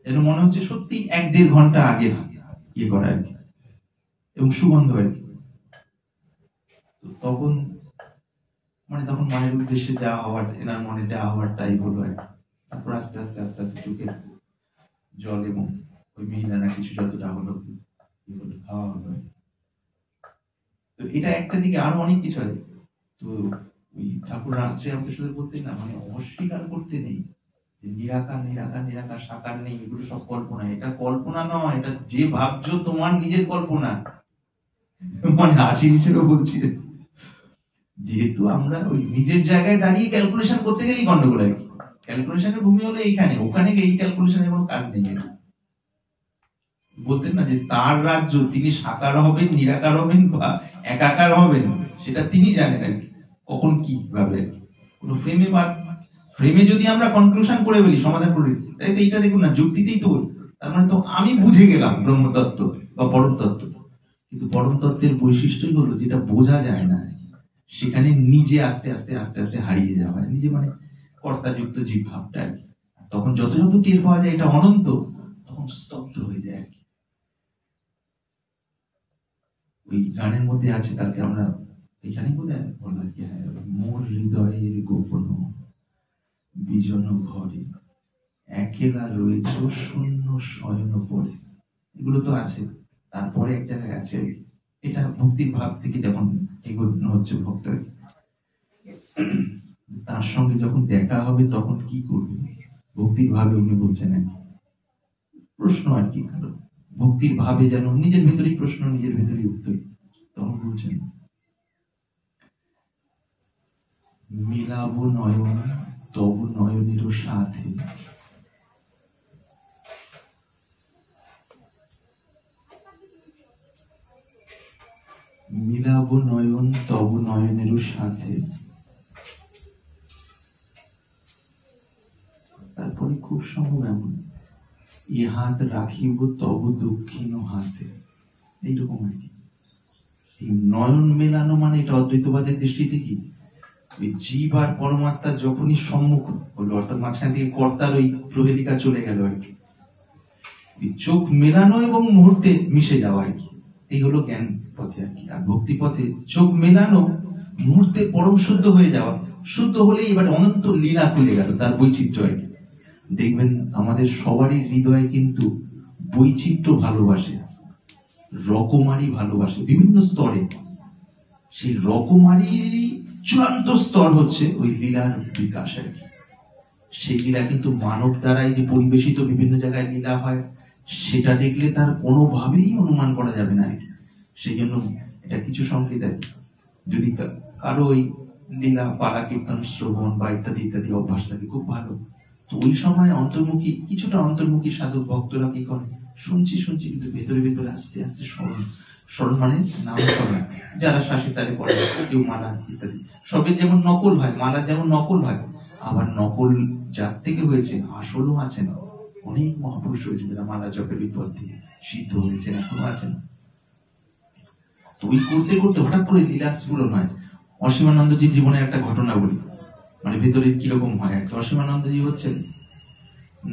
যেন মনে হচ্ছে সত্যি 1-1.5 ঘন্টা আগের ইয়ে করা আর কি, এবং সুগন্ধ আর কি। তখন মানে তখন মায়ের উদ্দেশ্যে যা হওয়ার, এনার মনে যা হওয়ার তাই হলো আর কি। তারপর আস্তে আস্তে আস্তে আস্তে চোখে জল এবং ওই মিহিদানা কিছু যতটা হলো খাওয়া হলো। তো এটা একটা দিকে, আরো অনেক কিছু আছে। তো ওই ঠাকুর শ্রীরামকৃষ্ণদেব বলতেন না, মানে অস্বীকার করতে নেই যে নিরাকার নিরাকার নিরাকার, সাকার নেই, এগুলো সব কল্পনা। এটা কল্পনা নয়, এটা যে ভাবছো তোমার নিজের কল্পনা। মানে হাসি হিসেবে বলছি, যেহেতু আমরা ওই নিজের জায়গায় দাঁড়িয়ে ক্যালকুলেশন করতে গেলেই গন্ডগোল আর কি। ক্যালকুলেশনের ভূমি হলো এইখানে, ওখানে এই ক্যালকুলেশনের কোনো কাজ নেই। বলতেন না যে তার রাজ্য, তিনি সাকার হবেন, নিরাকার হবেন বা একাকার হবেন, সেটা তিনি জানেন আর কি, কখন কি ভাবে। কোনো ফ্রেমে বা ফ্রেমে যদি আমরা কনক্লুশন করে ফেলি, সমাধান করে, তাই তো এইটা দেখুন না, যুক্তিতেই তো, তার মানে তো আমি বুঝে গেলাম ব্রহ্মতত্ত্ব বা পরম তত্ত্ব। কিন্তু পরম তত্ত্বের বৈশিষ্ট্যই হলো যেটা বোঝা যায় না, সেখানে নিজে আস্তে আস্তে আস্তে আস্তে হারিয়ে যাওয়া হয়, নিজে মানে কর্তাযুক্ত জীব ভাবটা আর কি। তখন যত যত টের পাওয়া যায় এটা অনন্ত, তখন স্তব্ধ হয়ে যায় আর কি। ওই গানের মধ্যে আছে, কালকে আমরা এখানে বললাম কি, মোর হৃদয়ের গোপন বিজন ঘরে একেলা রয়েছ শূন্য শয়ন পড়ে, এগুলো তো আছে। তারপরে এক জায়গায় আছে, এটা ভক্তির ভাব থেকে যখন এগুলো হচ্ছে ভক্ত, তার সঙ্গে যখন দেখা হবে তখন কি করবে, ভক্তির ভাবে উনি বলছেন প্রশ্ন আর কি, ভক্তির ভাবে যেন নিজের ভেতরেই প্রশ্ন, নিজের ভেতরেই উত্তর। তখন বলছেন, মিলাবো নয়ন তবু নয়নের সাথে, মিলাবো নয়ন তবু নয়নের সাথে। তারপরে খুব সম্ভব এমন, এ হাত রাখিব তবু দক্ষিণ হাতে, এইরকম আর কি। এই নয়ন মেলানো মানে এটা অদ্বৈতবাদের দৃষ্টিতে কি, ওই জীব আর পরমাত্মা যখনই সম্মুখ হলো, অর্থাৎ মাঝখান থেকে কর্তার ওই প্রহেলিকা চলে গেল আর কি, চোখ মেলানো এবং মুহূর্তে মিশে যাওয়া আর কি, এই হলো জ্ঞান পথে আর কি। আর ভক্তি পথে চোখ মেলানো, মুহূর্তে পরম শুদ্ধ হয়ে যাওয়া, শুদ্ধ হলে এবার অনন্ত লীলা খুলে গেল, তার বৈচিত্র্য আর কি। দেখবেন আমাদের সবারই হৃদয়ে কিন্তু বৈচিত্র্য ভালোবাসে, রকমারি ভালোবাসে বিভিন্ন স্তরে। সেই রকমারি চূড়ান্ত স্তর হচ্ছে ওই লীলার বিকাশ আর কি। সেই লীলা কিন্তু মানব দ্বারাই যে পরিবেশিত বিভিন্ন জায়গায় লীলা হয়, সেটা দেখলে তার কোনোভাবেই অনুমান করা যাবে না আর কি। সেই জন্য এটা কিছু সংকেত আর কি। যদি কারো ওই লীলা, পালা, কীর্তন, শ্রবণ বা ইত্যাদি ইত্যাদি অভ্যাস থাকে, খুব ভালো। তো ওই সময় অন্তর্মুখী, কিছুটা অন্তর্মুখী সাধক ভক্তরা কি করে, শুনছি কিন্তু ভেতরে ভেতরে আস্তে আস্তে স্মরণ মানে নাম স্মরণ। যারা শাসি তারে পড়ে, কেউ মালা ইত্যাদি, সবের যেমন নকল হয়, মালা যেমন নকল হয়, আবার নকল যার থেকে হয়েছে আসলও আছেন। অনেক মহাপুরুষ হয়েছে যারা মালা জপের বিপদ দিয়ে সিদ্ধ হয়েছেন, এখনো আছেন। তো ওই করতে করতে হঠাৎ করে লীলা স্ফুরণ হয়। অসীমানন্দজির জীবনের একটা ঘটনা বলি, মানে ভেতরের কিরকম হয় আর কি। অসীমানন্দজি হচ্ছেন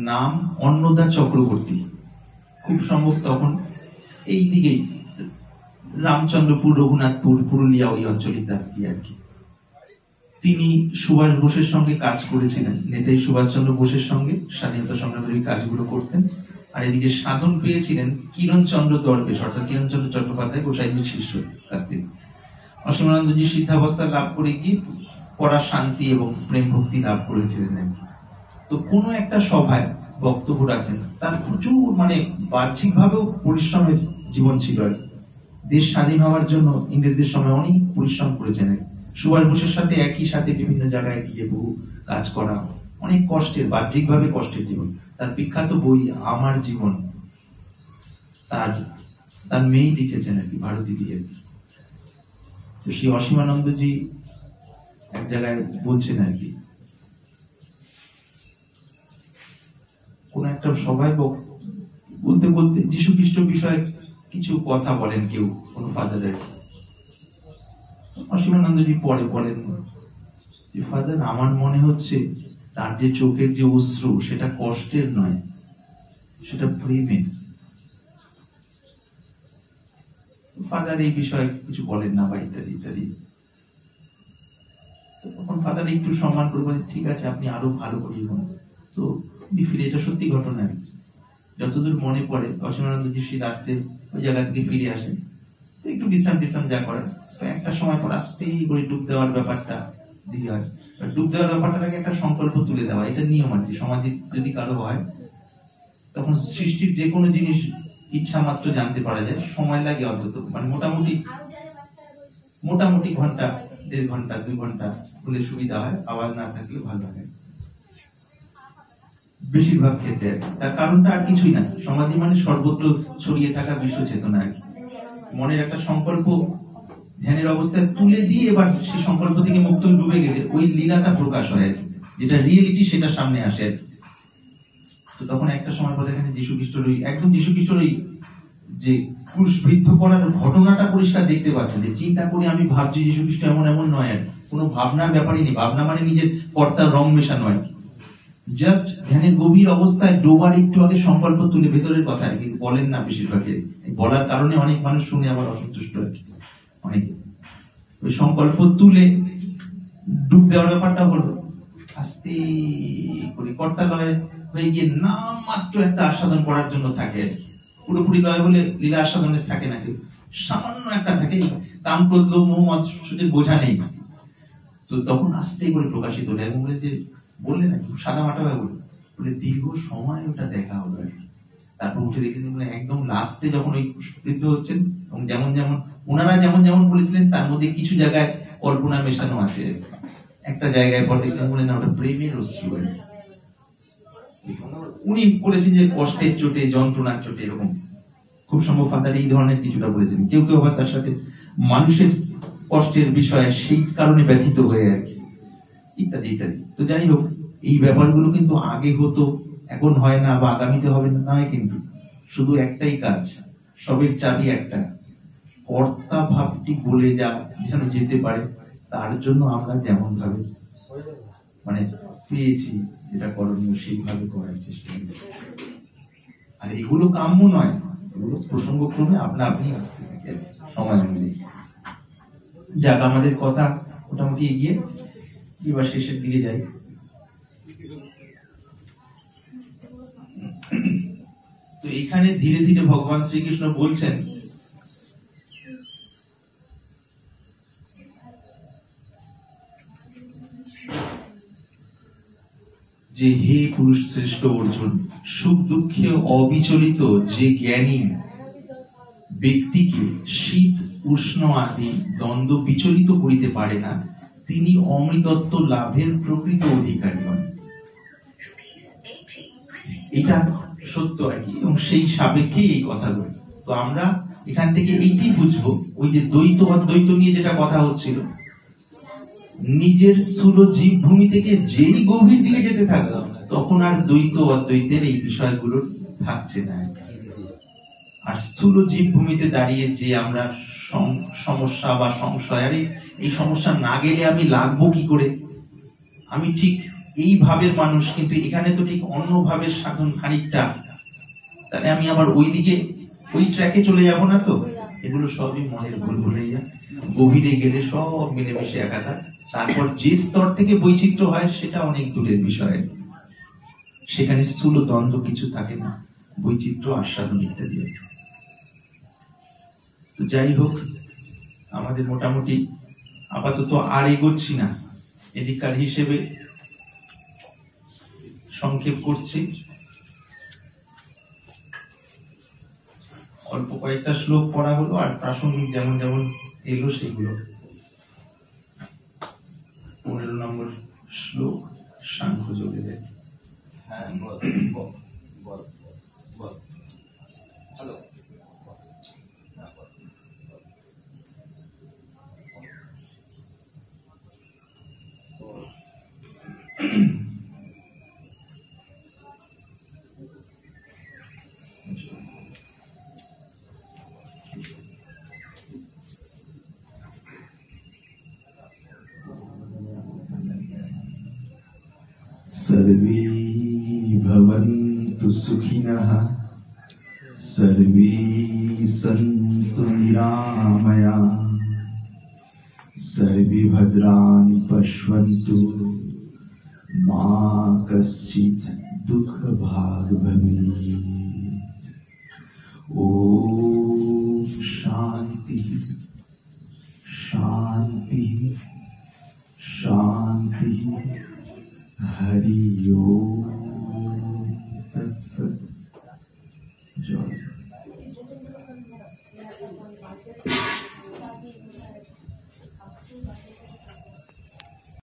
নাম অন্নদা চক্রবর্তী, খুব সম্ভব তখন এই দিকেই রামচন্দ্রপুর, রঘুনাথপুর, পুরুলিয়া ওই অঞ্চলিক আর কি। তিনি সুভাষ বোসের সঙ্গে কাজ করেছিলেন, নেতাজি সুভাষচন্দ্র বোসের সঙ্গে স্বাধীনতা সংগ্রামের ওই কাজগুলো করতেন। আর এদিকে সাধন পেয়েছিলেন কিরণচন্দ্র দরবেশ, অর্থাৎ কিরণচন্দ্র চট্টোপাধ্যায় গোসাইজির শিষ্য কাছ থেকে। অসীমানন্দজি সিদ্ধাবস্থা লাভ করে গিয়ে পড়া শান্তি এবং প্রেম ভক্তি লাভ করেছিলেন। তো কোনো একটা সভায় বক্তব্য রাখছেন, তার প্রচুর মানে বাহ্যিক ভাবেও পরিশ্রমের জীবন ছিল আর কি। দেশ স্বাধীন হওয়ার জন্য ইংরেজদের সময় অনেক পরিশ্রম করেছেন। সুভাষ বোসের সাথে একই সাথে বিভিন্ন জায়গায় গিয়ে বহু কাজ করা, অনেক কষ্টের, বাহ্যিক ভাবে কষ্টের জীবন। তার বিখ্যাত বই আমার জীবন তার মেয়ে লিখেছেন আর কি, ভারতী দিয়ে। তো সেই অসীমানন্দজি এক জায়গায় বলছেন আর কি, কোন একটা সবাই বলতে বলতে যীশু খ্রিস্ট বিষয়ে কিছু কথা বলেন কেউ, কোন ফাদারের। অসীমানন্দজি পরে বলেন যে ফাদার, আমার মনে হচ্ছে তার যে চোখের যে অশ্রু, সেটা কষ্টের নয়, সেটা প্রেমের। ফাদার এই বিষয়ে কিছু বলেন না বা ইত্যাদি ইত্যাদি। তখন ফাদার একটু সম্মান করে বলেন, ঠিক আছে, আপনি আরো ভালো করে বলুন। তো ফিরে, এটা সত্যি ঘটনা। যতদূর মনে পড়ে অসীমানন্দজি সেই রাত্রে ওই জায়গা থেকে ফিরে আসেন, তো একটু বিশ্রাম যা করার, তো একটা সময় পর আস্তেই করে ডুব দেওয়ার ব্যাপারটা দিকে হয়। ডুব দেওয়ার ব্যাপারটাকে একটা সংকল্প তুলে দেওয়া, এটা নিয়ম আর কি। সমাধি যদি কারো হয়, তখন সৃষ্টির যে কোনো জিনিস ইচ্ছা মাত্র জানতে পারা যায়, সময় লাগে অন্তত মানে মোটামুটি ঘন্টা, 1.5 ঘন্টা 2 ঘন্টা হলে সুবিধা হয়, আওয়াজ না থাকলে ভালো হয় বেশিরভাগ ক্ষেত্রে। তার কারণটা আর কিছুই না, সমাধি মানে সর্বত্র ছড়িয়ে থাকা বিশ্ব চেতনা আর কি। মনের একটা সংকল্প ধ্যানের অবস্থায় তুলে দিয়ে এবার সেই সংকল্প থেকে মুক্ত ডুবে গেলে ওই লীলাটা প্রকাশ হয় আর কি, যেটা রিয়েলিটি সেটা সামনে আসে আর কি। তো তখন একটা সময় পর দেখেন যীশু খ্রিস্টের একদম যীশু খ্রিস্টের যে ক্রুশবিদ্ধ করার ঘটনাটা পরিষ্কার দেখতে পাচ্ছেন। যে চিন্তা করে আমি ভাবছি যীশু খ্রিস্ট এমন নয় আর কোনো ভাবনার ব্যাপারই নেই। ভাবনা মানে নিজের কর্তার রং মেশানো আর কি। জাস্ট ধ্যানের গভীর অবস্থায় ডোবার একটু আগে সংকল্প তুলে ভেতরের কথা আর কি বলেন না বেশিরভাগের। বলার কারণে অনেক মানুষ শুনে আবার অসন্তুষ্ট আর কি। অনেকে ওই সংকল্প তুলে ডুব দেওয়ার ব্যাপারটা হলো আস্তে করে কর্তা লয় হয়ে গিয়ে নাম মাত্র একটা আস্বাদন করার জন্য থাকে আর কি। পুরোপুরি লয় বলে লীলা আস্বাদনে থাকে না, কেউ সামান্য একটা থাকে, কাম ক্রোধ লোভ মোহ মাৎসর্যের বোঝা নেই। তো তখন আস্তে করে প্রকাশিত হলো এবং বলে যে বললেন না সাদা মাটা হয়ে বলে দীর্ঘ সময় ওটা দেখা হলো আর কি। তারপর উঠে দেখলেন একদম লাস্টে যখন ওই বৃদ্ধ হচ্ছেন, এবং যেমন ওনারা যেমন বলেছিলেন তার মধ্যে কিছু জায়গায় কল্পনা মেশানো আছে। একটা জায়গায় পর দেখলেন বলে না ওটা প্রেমের অশ্রু আর কি। উনি বলেছেন যে কষ্টের চোটে, যন্ত্রণার চোটে, এরকম খুব সম্ভব ফাদার এই ধরনের কিছুটা বলেছেন। কেউ আবার তার সাথে মানুষের কষ্টের বিষয়ে সেই কারণে ব্যথিত হয়ে আর কি, ইত্যাদি ইত্যাদি। তো যাই হোক, এই ব্যাপারগুলো কিন্তু আগে হতো, এখন হয় না বা আগামীতে হবে না নয়, কিন্তু শুধু একটাই কাজ, সবের চাবি একটা, কর্তা ভাবটি বলে যেন যেতে পারে। তার জন্য আমরা যেমন ভাবে মানে পেয়েছি যেটা করণীয় সেইভাবে করার চেষ্টা করি। আর এগুলো কাম্য নয়, এগুলো প্রসঙ্গক্রমে আপনি আসতে থাকে সময় অনুযায়ী। যাক, আমাদের কথা মোটামুটি এগিয়ে এবার শেষের দিকে যাই। তো এখানে ধীরে ধীরে ভগবান শ্রীকৃষ্ণ বলছেন যে হে পুরুষ শ্রেষ্ঠ অর্জুন, সুখ দুঃখে অবিচলিত যে জ্ঞানী ব্যক্তিকে শীত উষ্ণ আদি দ্বন্দ্ব বিচলিত করিতে পারে না, তিনি অমৃতত্ব লাভের প্রকৃত অধিকারী হন। এটা সত্য আর কি, এবং সেই সাপেক্ষে এই কথাগুলো। তো আমরা এখান থেকে এইটি বুঝবো, ওই যে দ্বৈত অদ্বৈত নিয়ে যেটা কথা হচ্ছিল, নিজের স্থূল জীব ভূমি থেকে যেই গভীর দিকে যেতে থাকবো, তখন আর দ্বৈত অদ্বৈতের এই বিষয়গুলো থাকছে না। আর স্থূল জীব ভূমিতে দাঁড়িয়ে যে আমরা সমস্যা বা সংশয়, আরে এই সমস্যা না গেলে আমি লাগবো কি করে, আমি ঠিক এই ভাবের মানুষ, কিন্তু এখানে তো ঠিক অন্য ভাবের সাধন খানিকটা, তাহলে আমি আবার ওই দিকে ওই ট্র্যাকে চলে যাব না তো। এগুলো সবই মনের ভুল ভুলাইয়া, গভীরে গেলে সব মিলেমিশে একাকার। তারপর যে স্তর থেকে বৈচিত্র্য হয় সেটা অনেক দূরের বিষয়, সেখানে স্থূল দ্বন্দ্ব কিছু থাকে না, বৈচিত্র্য আস্বাদন ইত্যাদি। তো যাই হোক, আমাদের মোটামুটি আপাতত আর এগোচ্ছি না, এদিককার হিসেবে সংক্ষেপ করছি। অল্প কয়েকটা শ্লোক পড়া হলো, আর প্রাসঙ্গিক যেমন যেমন এলো সেগুলো। 15 নম্বর শ্লোক সাংখ্য যোগের।
হ্যাঁ, বল। হ্যালো।
सर्वे भवन्तु सुखिनः, सर्वे सन्तु निरामयाः, सर्वे भद्राणि पश्यन्तु, मा कश्चित् दुःखभाग् भवेत्। ॐ शान्ति शान्ति शान्ति। हरि ओम।